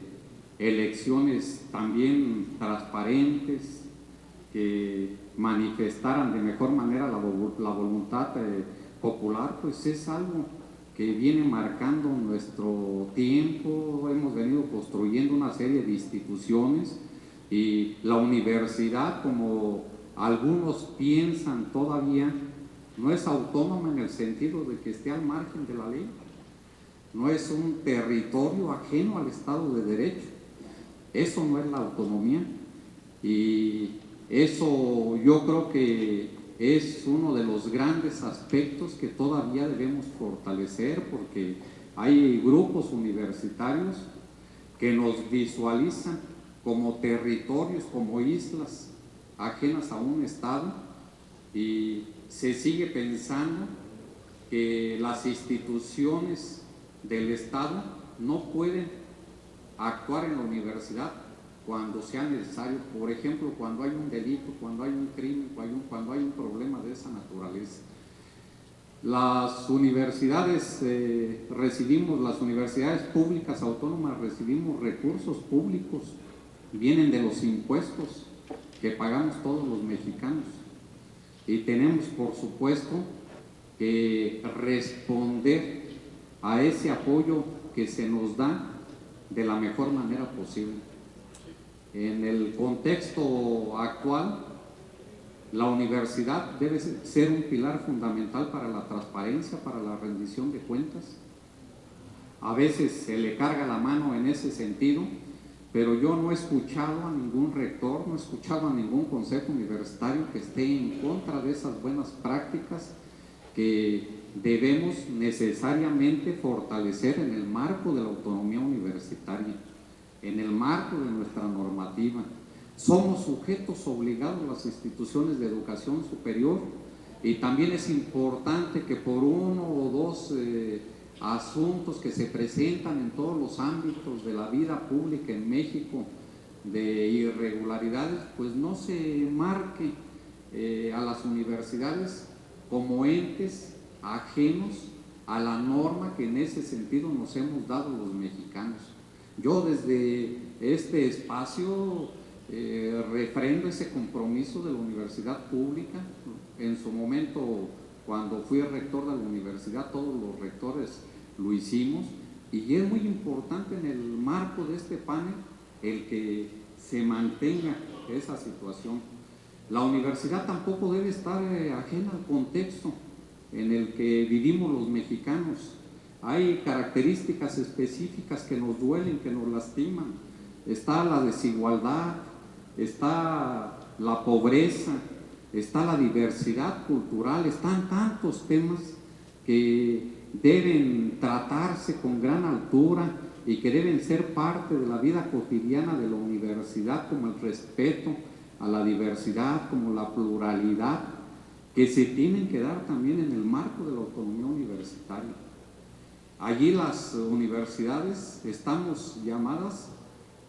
elecciones también transparentes, que manifestaran de mejor manera la voluntad popular, pues es algo que viene marcando nuestro tiempo. Hemos venido construyendo una serie de instituciones, y la universidad como algunos piensan todavía, no es autónoma en el sentido de que esté al margen de la ley, no es un territorio ajeno al Estado de Derecho. Eso no es la autonomía, y eso yo creo que es uno de los grandes aspectos que todavía debemos fortalecer, porque hay grupos universitarios que nos visualizan como territorios, como islas ajenas a un Estado, y se sigue pensando que las instituciones del Estado no pueden actuar en la universidad cuando sea necesario, por ejemplo, cuando hay un delito, cuando hay un crimen, cuando hay un problema de esa naturaleza. Las universidades las universidades públicas autónomas recibimos recursos públicos, vienen de los impuestos que pagamos todos los mexicanos, y tenemos, por supuesto, que responder a ese apoyo que se nos da de la mejor manera posible. En el contexto actual, la universidad debe ser un pilar fundamental para la transparencia, para la rendición de cuentas. A veces se le carga la mano en ese sentido, pero yo no he escuchado a ningún rector, no he escuchado a ningún consejo universitario que esté en contra de esas buenas prácticas que debemos necesariamente fortalecer en el marco de la autonomía universitaria, en el marco de nuestra normativa. Somos sujetos obligados las instituciones de educación superior, y también es importante que por uno o dos asuntos que se presentan en todos los ámbitos de la vida pública en México de irregularidades, pues no se marque a las universidades como entes ajenos a la norma que en ese sentido nos hemos dado los mexicanos. Yo desde este espacio refrendo ese compromiso de la universidad pública. En su momento, cuando fui rector de la universidad, todos los rectores lo hicimos, y es muy importante en el marco de este panel el que se mantenga esa situación. La universidad tampoco debe estar ajena al contexto en el que vivimos los mexicanos. Hay características específicas que nos duelen, que nos lastiman. Está la desigualdad, está la pobreza, está la diversidad cultural, están tantos temas que deben tratarse con gran altura y que deben ser parte de la vida cotidiana de la universidad, como el respeto a la diversidad, como la pluralidad, que se tienen que dar también en el marco de la autonomía universitaria. Allí las universidades estamos llamadas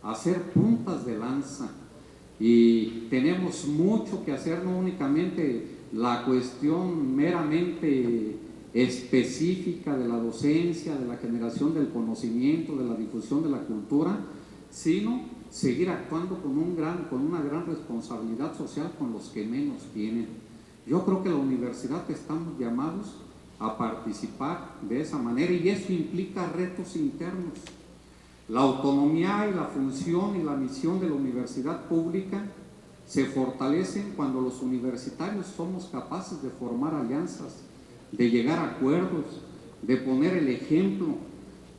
a ser puntas de lanza, y tenemos mucho que hacer, no únicamente la cuestión meramente específica de la docencia, de la generación del conocimiento, de la difusión de la cultura, sino seguir actuando con una gran responsabilidad social con los que menos tienen. Yo creo que la universidad estamos llamados a participar de esa manera, y eso implica retos internos. La autonomía y la función y la misión de la universidad pública se fortalecen cuando los universitarios somos capaces de formar alianzas, de llegar a acuerdos, de poner el ejemplo,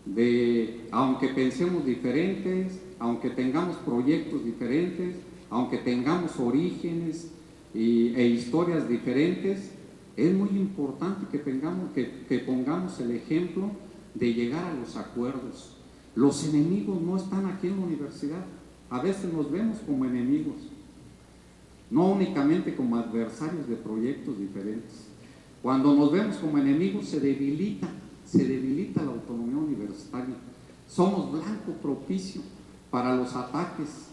de, aunque pensemos diferentes, aunque tengamos proyectos diferentes, aunque tengamos orígenes e historias diferentes, es muy importante que pongamos el ejemplo de llegar a los acuerdos. Los enemigos no están aquí en la universidad. A veces nos vemos como enemigos, no únicamente como adversarios de proyectos diferentes. Cuando nos vemos como enemigos se debilita la autonomía universitaria. Somos blanco propicio para los ataques,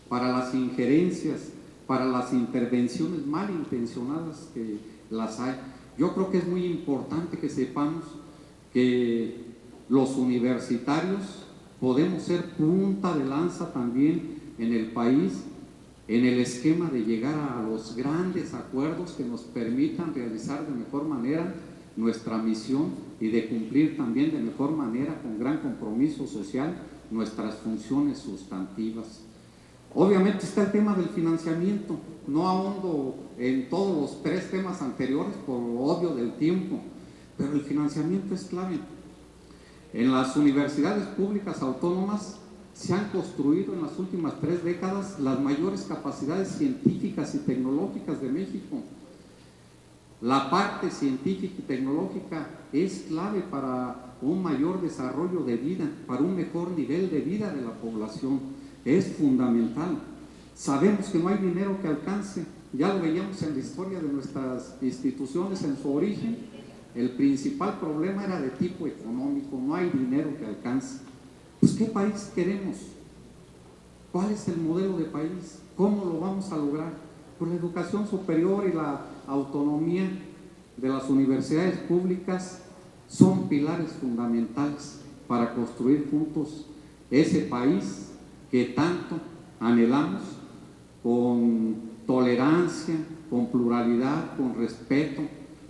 para las injerencias, para las intervenciones malintencionadas que las hay. Yo creo que es muy importante que sepamos que los universitarios podemos ser punta de lanza también en el país, en el esquema de llegar a los grandes acuerdos que nos permitan realizar de mejor manera nuestra misión y de cumplir también de mejor manera, con gran compromiso social, nuestras funciones sustantivas. Obviamente está el tema del financiamiento. no ahondo en todos los 3 temas anteriores por obvio del tiempo, pero el financiamiento es clave. En las universidades públicas autónomas se han construido en las últimas 3 décadas las mayores capacidades científicas y tecnológicas de México. La parte científica y tecnológica es clave para un mayor desarrollo de vida, para un mejor nivel de vida de la población. Es fundamental. Sabemos que no hay dinero que alcance. Ya lo veíamos en la historia de nuestras instituciones en su origen. El principal problema era de tipo económico, no hay dinero que alcance. Pues, ¿qué país queremos? ¿Cuál es el modelo de país? ¿Cómo lo vamos a lograr? Pues la educación superior y la autonomía de las universidades públicas son pilares fundamentales para construir juntos ese país que tanto anhelamos, con tolerancia, con pluralidad, con respeto,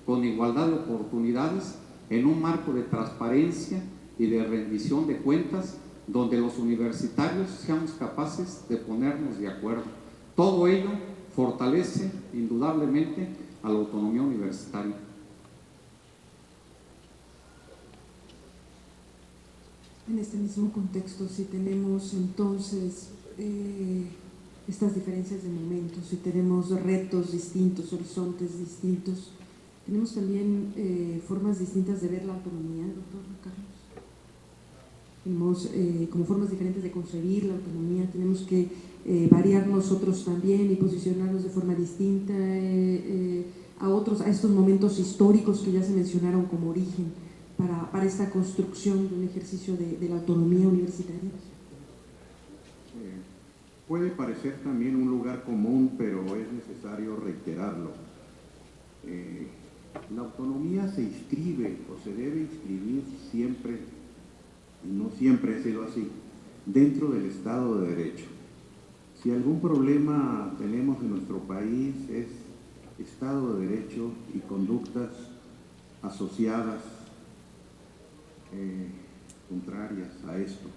con igualdad de oportunidades, en un marco de transparencia y de rendición de cuentas, donde los universitarios seamos capaces de ponernos de acuerdo. Todo ello fortalece indudablemente a la autonomía universitaria. En este mismo contexto, si tenemos entonces estas diferencias de momentos, si tenemos retos distintos, horizontes distintos, tenemos también formas distintas de ver la autonomía, doctor Carlos. Tenemos como formas diferentes de concebir la autonomía, tenemos que variar nosotros también y posicionarnos de forma distinta a estos momentos históricos que ya se mencionaron como origen para esta construcción de un ejercicio de la autonomía universitaria. Puede parecer también un lugar común, pero es necesario reiterarlo. La autonomía se inscribe o se debe inscribir siempre, y no siempre ha sido así, dentro del Estado de Derecho. Si algún problema tenemos en nuestro país es Estado de Derecho y conductas asociadas contrarias a esto.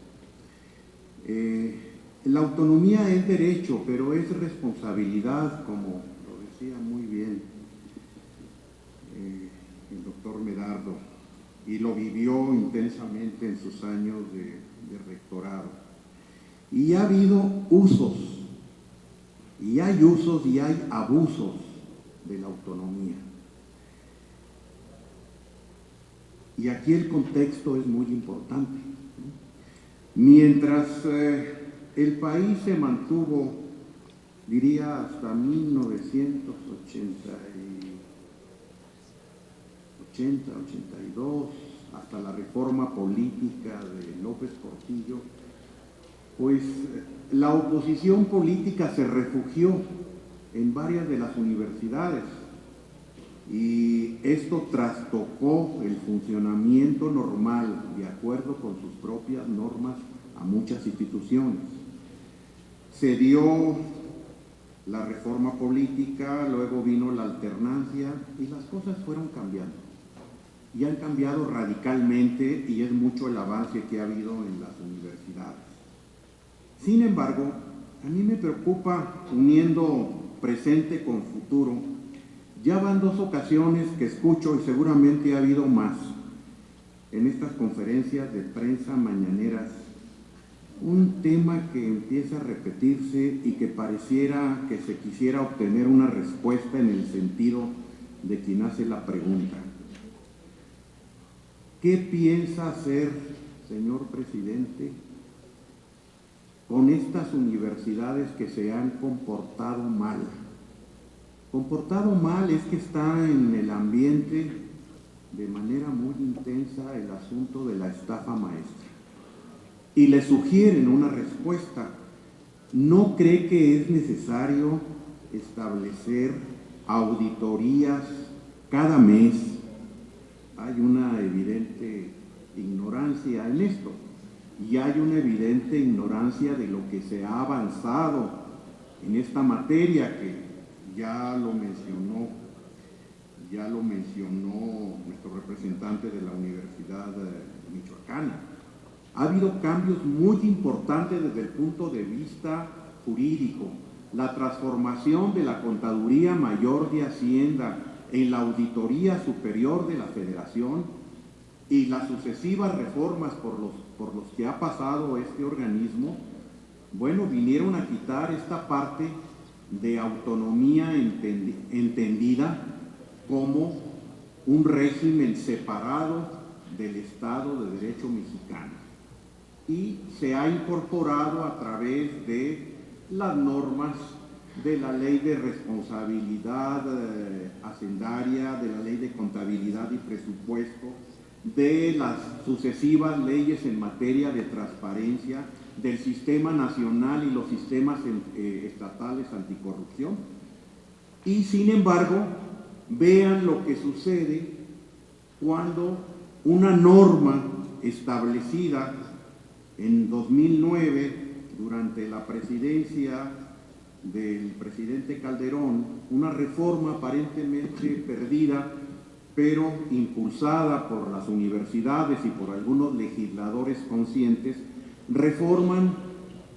La autonomía es derecho, pero es responsabilidad, como lo decía muy bien el doctor Medardo, y lo vivió intensamente en sus años de rectorado. Y ha habido usos, y hay abusos de la autonomía. Y aquí el contexto es muy importante. Mientras el país se mantuvo, diría hasta 82, hasta la reforma política de López Portillo, pues la oposición política se refugió en varias de las universidades y esto trastocó el funcionamiento normal, de acuerdo con sus propias normas, a muchas instituciones. Se dio la reforma política, luego vino la alternancia y las cosas fueron cambiando. Y han cambiado radicalmente y es mucho el avance que ha habido en las universidades. Sin embargo, a mí me preocupa, uniendo presente con futuro, ya van 2 ocasiones que escucho, y seguramente ha habido más, en estas conferencias de prensa mañaneras, un tema que empieza a repetirse y que pareciera que se quisiera obtener una respuesta en el sentido de quien hace la pregunta. ¿Qué piensa hacer, señor presidente, con estas universidades que se han comportado mal? Comportado mal es que está en el ambiente de manera muy intensa el asunto de la estafa maestra. Y le sugieren una respuesta. ¿No cree que es necesario establecer auditorías cada mes? Hay una evidente ignorancia en esto y hay una evidente ignorancia de lo que se ha avanzado en esta materia, que ya lo mencionó nuestro representante de la Universidad Michoacana. Ha habido cambios muy importantes desde el punto de vista jurídico, la transformación de la Contaduría Mayor de Hacienda en la Auditoría Superior de la Federación y las sucesivas reformas por los que ha pasado este organismo, bueno, vinieron a quitar esta parte de autonomía entendida como un régimen separado del Estado de Derecho mexicano, y se ha incorporado a través de las normas de la Ley de Responsabilidad Hacendaria, de la Ley de Contabilidad y Presupuesto, de las sucesivas leyes en materia de transparencia, del Sistema Nacional y los sistemas estatales anticorrupción. Y sin embargo, vean lo que sucede cuando una norma establecida en 2009, durante la presidencia del presidente Calderón, una reforma aparentemente perdida, pero impulsada por las universidades y por algunos legisladores conscientes, reforman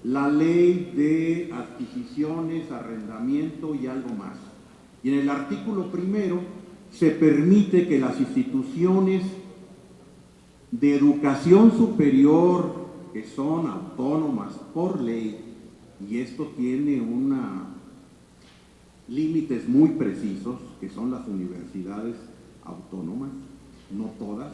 la ley de adquisiciones, arrendamiento y algo más. Y en el artículo primero se permite que las instituciones de educación superior, que son autónomas por ley, y esto tiene límites muy precisos, que son las universidades autónomas, no todas,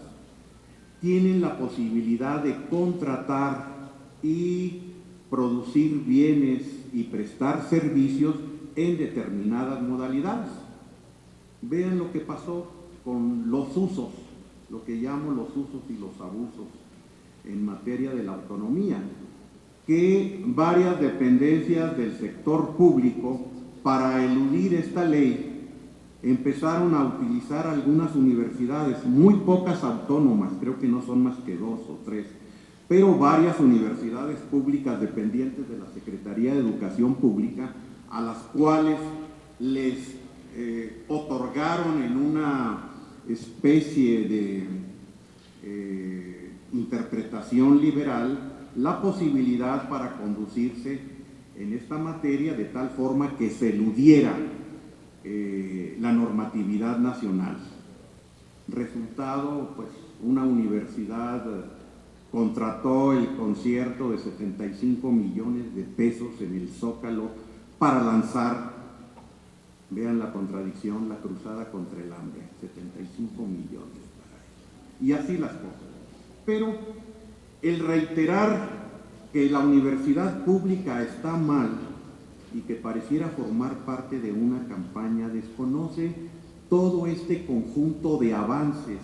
tienen la posibilidad de contratar y producir bienes y prestar servicios en determinadas modalidades. Vean lo que pasó con los usos, lo que llamo los usos y los abusos en materia de la autonomía, que varias dependencias del sector público, para eludir esta ley, empezaron a utilizar algunas universidades, muy pocas autónomas, creo que no son más que 2 o 3, pero varias universidades públicas dependientes de la Secretaría de Educación Pública, a las cuales les otorgaron en una especie de interpretación liberal la posibilidad para conducirse en esta materia de tal forma que se eludiera la normatividad nacional. Resultado, pues, una universidad contrató el concierto de 75 millones de pesos en el Zócalo para lanzar, vean la contradicción, la cruzada contra el hambre, 75 millones para eso. Y así las cosas. Pero el reiterar que la universidad pública está mal y que pareciera formar parte de una campaña desconoce todo este conjunto de avances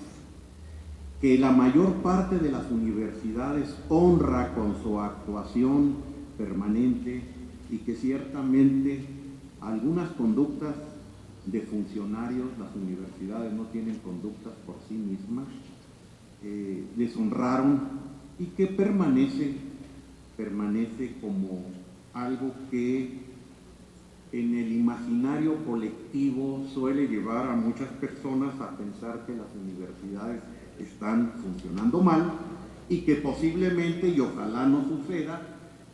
que la mayor parte de las universidades honra con su actuación permanente, y que ciertamente algunas conductas de funcionarios, las universidades no tienen conductas por sí mismas, deshonraron, y que permanece como algo que en el imaginario colectivo suele llevar a muchas personas a pensar que las universidades están funcionando mal, y que posiblemente, y ojalá no suceda,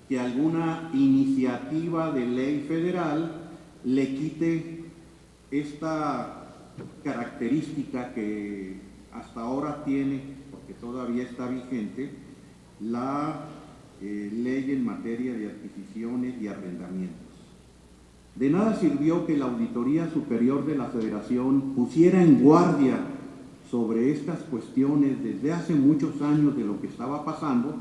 que alguna iniciativa de ley federal le quite esta característica que hasta ahora tiene, porque todavía está vigente, la ley en materia de adquisiciones y arrendamientos. De nada sirvió que la Auditoría Superior de la Federación pusiera en guardia sobre estas cuestiones desde hace muchos años de lo que estaba pasando.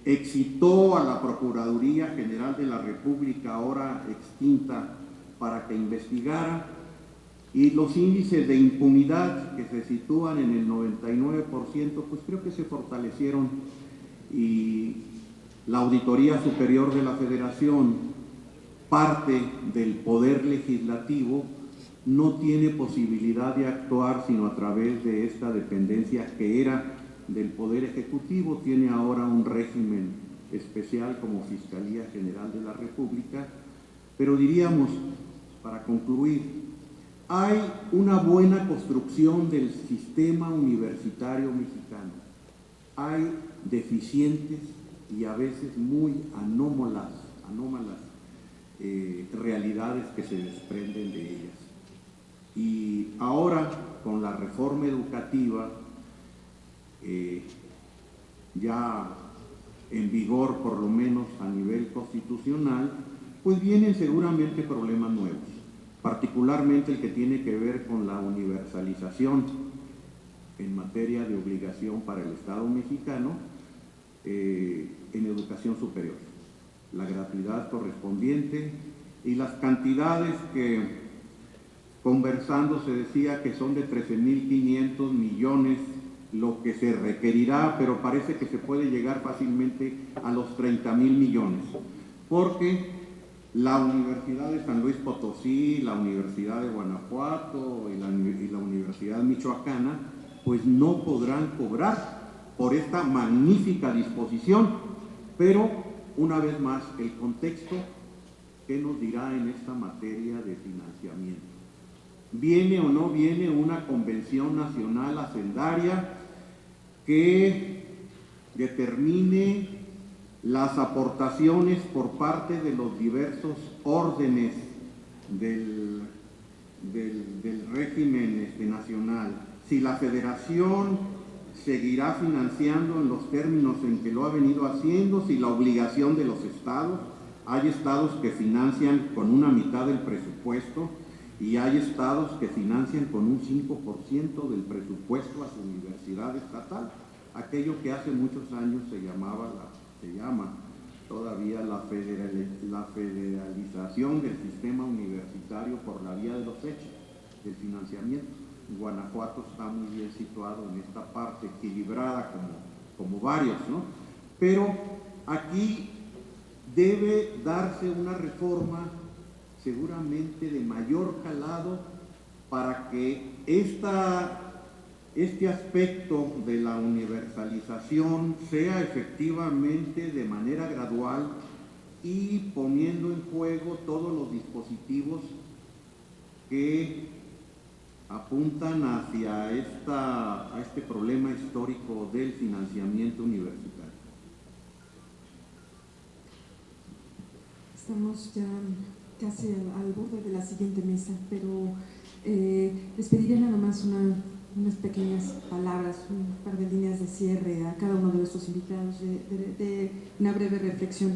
Excitó a la Procuraduría General de la República, ahora extinta, para que investigara, y los índices de impunidad, que se sitúan en el 99%, pues creo que se fortalecieron, y la Auditoría Superior de la Federación, parte del Poder Legislativo, no tiene posibilidad de actuar sino a través de esta dependencia que era del Poder Ejecutivo. Tiene ahora un régimen especial como Fiscalía General de la República. Pero diríamos, para concluir, hay una buena construcción del sistema universitario mexicano. Hay deficientes y a veces muy anómalas realidades que se desprenden de ellas. Y ahora, con la reforma educativa ya en vigor, por lo menos a nivel constitucional, pues vienen seguramente problemas nuevos, particularmente el que tiene que ver con la universalización en materia de obligación para el Estado mexicano en educación superior, la gratuidad correspondiente y las cantidades que conversando se decía que son de 13.500 millones lo que se requerirá, pero parece que se puede llegar fácilmente a los 30.000 millones, porque la Universidad de San Luis Potosí, la Universidad de Guanajuato y la Universidad Michoacana, pues no podrán cobrar por esta magnífica disposición, pero una vez más el contexto, ¿qué nos dirá en esta materia de financiamiento? ¿Viene o no viene una convención nacional hacendaria que determine las aportaciones por parte de los diversos órdenes del régimen nacional? Si la federación seguirá financiando en los términos en que lo ha venido haciendo, si la obligación de los estados, hay estados que financian con una mitad del presupuesto y hay estados que financian con un 5% del presupuesto a su universidad estatal, aquello que hace muchos años se llama todavía la federalización del sistema universitario por la vía de los hechos, del financiamiento. Guanajuato está muy bien situado en esta parte, equilibrada como varios, ¿no? Pero aquí debe darse una reforma seguramente de mayor calado para que este aspecto de la universalización sea efectivamente de manera gradual y poniendo en juego todos los dispositivos que apuntan hacia este problema histórico del financiamiento universitario. Estamos ya casi al borde de la siguiente mesa, pero les pediría nada más unas pequeñas palabras, un par de líneas de cierre a cada uno de nuestros invitados, de una breve reflexión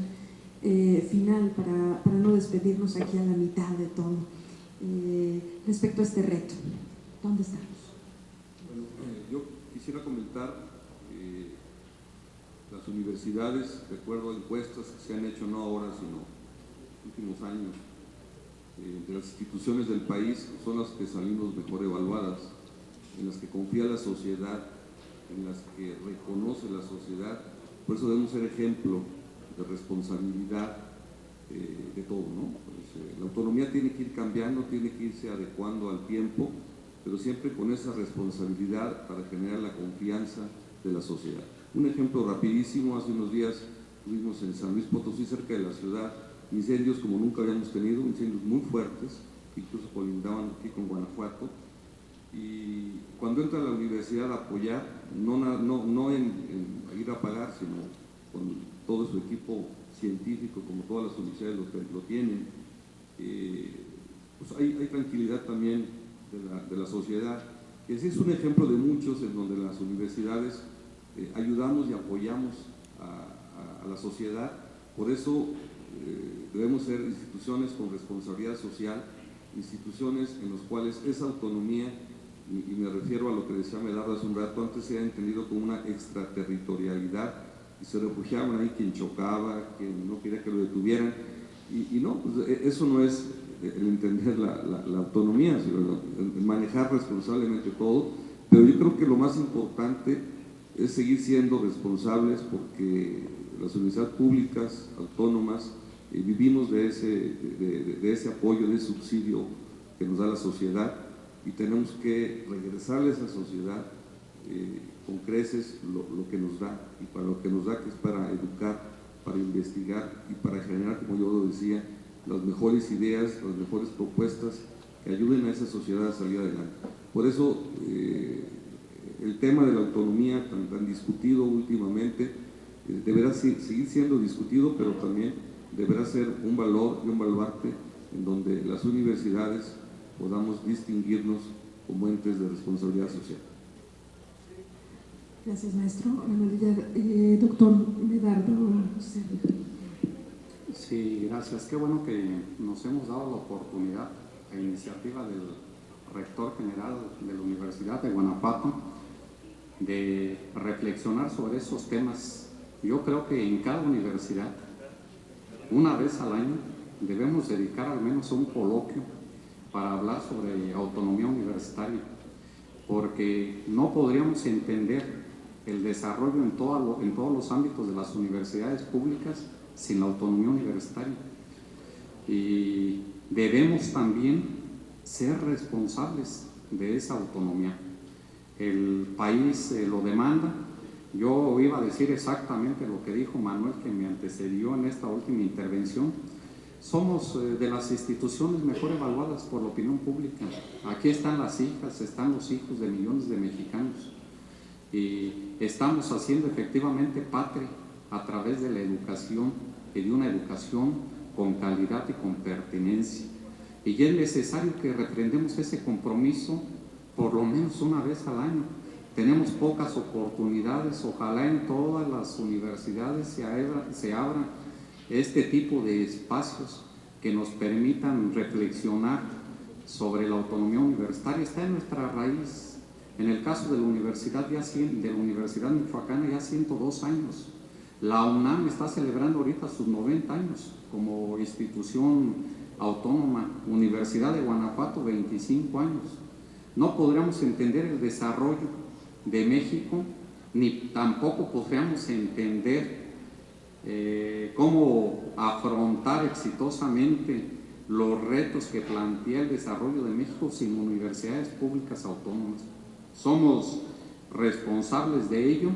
final para no despedirnos aquí a la mitad de todo. Respecto a este reto, ¿dónde estamos? Bueno, yo quisiera comentar las universidades, de acuerdo a encuestas que se han hecho no ahora, sino últimos años, de las instituciones del país son las que salimos mejor evaluadas, en las que confía la sociedad, en las que reconoce la sociedad. Por eso debemos ser ejemplo de responsabilidad de todo, ¿no? Pues, la autonomía tiene que ir cambiando, tiene que irse adecuando al tiempo, pero siempre con esa responsabilidad para generar la confianza de la sociedad. Un ejemplo rapidísimo: hace unos días tuvimos en San Luis Potosí, cerca de la ciudad, incendios como nunca habíamos tenido, incendios muy fuertes, que incluso colindaban aquí con Guanajuato, y cuando entra a la universidad a apoyar, no en ir a apagar, sino con todo su equipo científico, como todas las universidades lo tienen, pues hay tranquilidad también de la sociedad. Ese es un ejemplo de muchos en donde las universidades ayudamos y apoyamos a la sociedad. Por eso debemos ser instituciones con responsabilidad social, instituciones en las cuales esa autonomía, y me refiero a lo que decía Medardo hace un rato, antes se ha entendido como una extraterritorialidad y se refugiaban ahí quien chocaba, quien no quería que lo detuvieran, y no, pues eso no es el entender la autonomía, sino el manejar responsablemente todo. Pero yo creo que lo más importante es seguir siendo responsables, porque las universidades públicas, autónomas, vivimos de ese apoyo, de ese subsidio que nos da la sociedad, y tenemos que regresarle a esa sociedad con creces lo que nos da, y para lo que nos da, que es para educar, para investigar y para generar, como yo lo decía, las mejores ideas, las mejores propuestas que ayuden a esa sociedad a salir adelante. Por eso el tema de la autonomía tan discutido últimamente deberá seguir siendo discutido, pero también deberá ser un valor y un baluarte en donde las universidades podamos distinguirnos como entes de responsabilidad social. Gracias, maestro. Doctor Medardo. Sí, gracias. Qué bueno que nos hemos dado la oportunidad, a iniciativa del rector general de la Universidad de Guanajuato, de reflexionar sobre esos temas. Yo creo que en cada universidad, una vez al año, debemos dedicar al menos un coloquio para hablar sobre autonomía universitaria, porque no podríamos entender el desarrollo en todos los ámbitos de las universidades públicas sin la autonomía universitaria. Y debemos también ser responsables de esa autonomía. El país lo demanda. Yo iba a decir exactamente lo que dijo Manuel, que me antecedió en esta última intervención. Somos de las instituciones mejor evaluadas por la opinión pública. Aquí están las hijas, están los hijos de millones de mexicanos. Y estamos haciendo efectivamente patria a través de la educación y de una educación con calidad y con pertinencia. Y es necesario que reprendemos ese compromiso por lo menos una vez al año. Tenemos pocas oportunidades, ojalá en todas las universidades se abran este tipo de espacios que nos permitan reflexionar sobre la autonomía universitaria. Está en nuestra raíz. En el caso de la Universidad Michoacana, ya 102 años. La UNAM está celebrando ahorita sus 90 años como institución autónoma. Universidad de Guanajuato, 25 años. No podríamos entender el desarrollo de México, ni tampoco podríamos entender cómo afrontar exitosamente los retos que plantea el desarrollo de México sin universidades públicas autónomas. Somos responsables de ello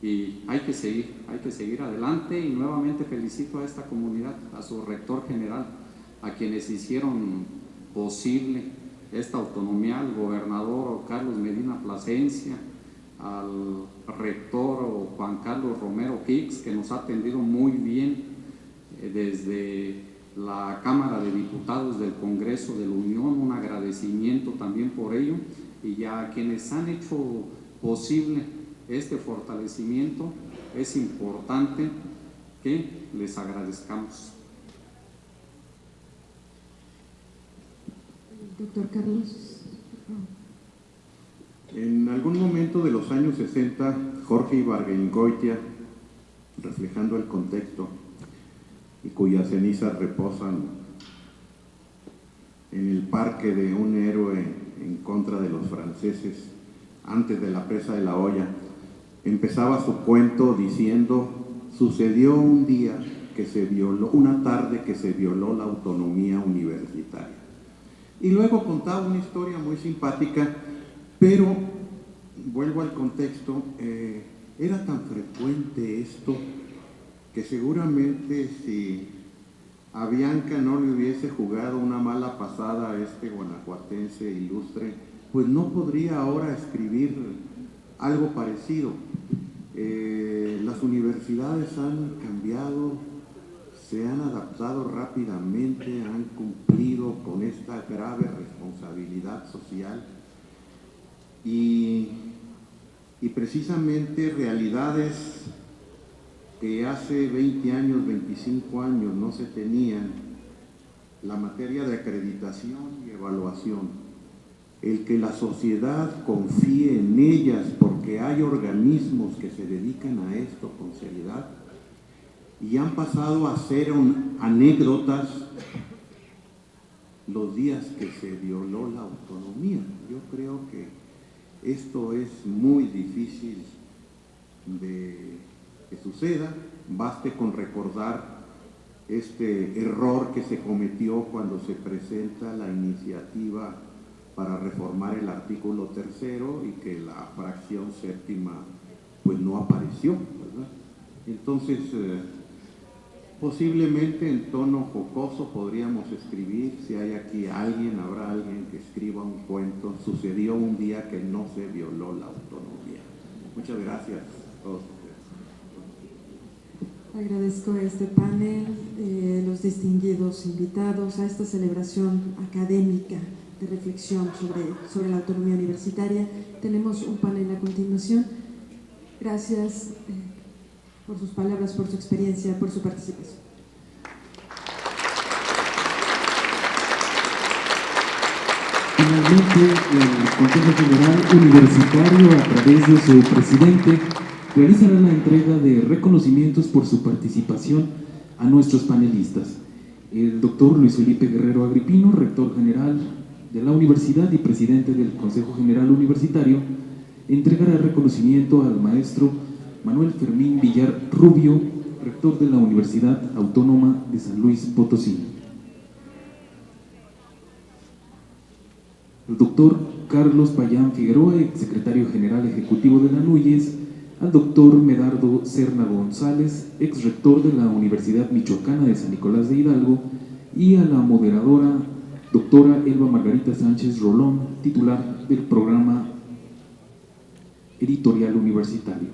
y hay que seguir adelante. Y nuevamente felicito a esta comunidad, a su rector general, a quienes hicieron posible esta autonomía, al gobernador Carlos Medina Plasencia, al rector Juan Carlos Romero Hicks, que nos ha atendido muy bien desde la Cámara de Diputados del Congreso de la Unión. Un agradecimiento también por ello, y a quienes han hecho posible este fortalecimiento es importante que les agradezcamos. Doctor Carlos. En algún momento de los años 60, Jorge Ibargüengoitia, reflejando el contexto y cuyas cenizas reposan en el parque de un héroe en contra de los franceses antes de la presa de La Hoya, empezaba su cuento diciendo: sucedió un día que se violó, una tarde que se violó la autonomía universitaria. Y luego contaba una historia muy simpática, pero vuelvo al contexto. Era tan frecuente esto que seguramente si a Bianca no le hubiese jugado una mala pasada a este guanajuatense ilustre, pues no podría ahora escribir algo parecido. Las universidades han cambiado, se han adaptado rápidamente, han cumplido con esta grave responsabilidad social y precisamente realidades que hace 20 años, 25 años no se tenían, la materia de acreditación y evaluación, el que la sociedad confíe en ellas porque hay organismos que se dedican a esto con seriedad y han pasado a ser anécdotas los días que se violó la autonomía. Yo creo que esto es muy difícil de que suceda. Baste con recordar este error que se cometió cuando se presenta la iniciativa para reformar el artículo 3º y que la fracción séptima pues no apareció, ¿verdad? Entonces posiblemente en tono jocoso podríamos escribir, si hay aquí alguien, habrá alguien que escriba un cuento: sucedió un día que no se violó la autonomía. Muchas gracias a todos. Agradezco a este panel, los distinguidos invitados, a esta celebración académica de reflexión sobre la autonomía universitaria. Tenemos un panel a continuación. Gracias por sus palabras, por su experiencia, por su participación. Finalmente, el Consejo General Universitario, a través de su presidente, realizará la entrega de reconocimientos por su participación a nuestros panelistas. El doctor Luis Felipe Guerrero Agripino, rector general de la universidad y presidente del Consejo General Universitario, entregará el reconocimiento al maestro Manuel Fermín Villar Rubio, rector de la Universidad Autónoma de San Luis Potosí. El doctor Carlos Payán Figueroa, secretario general ejecutivo de la NUYES, al doctor Medardo Serna González, ex rector de la Universidad Michoacana de San Nicolás de Hidalgo, y a la moderadora doctora Elba Margarita Sánchez Rolón, titular del programa editorial universitario.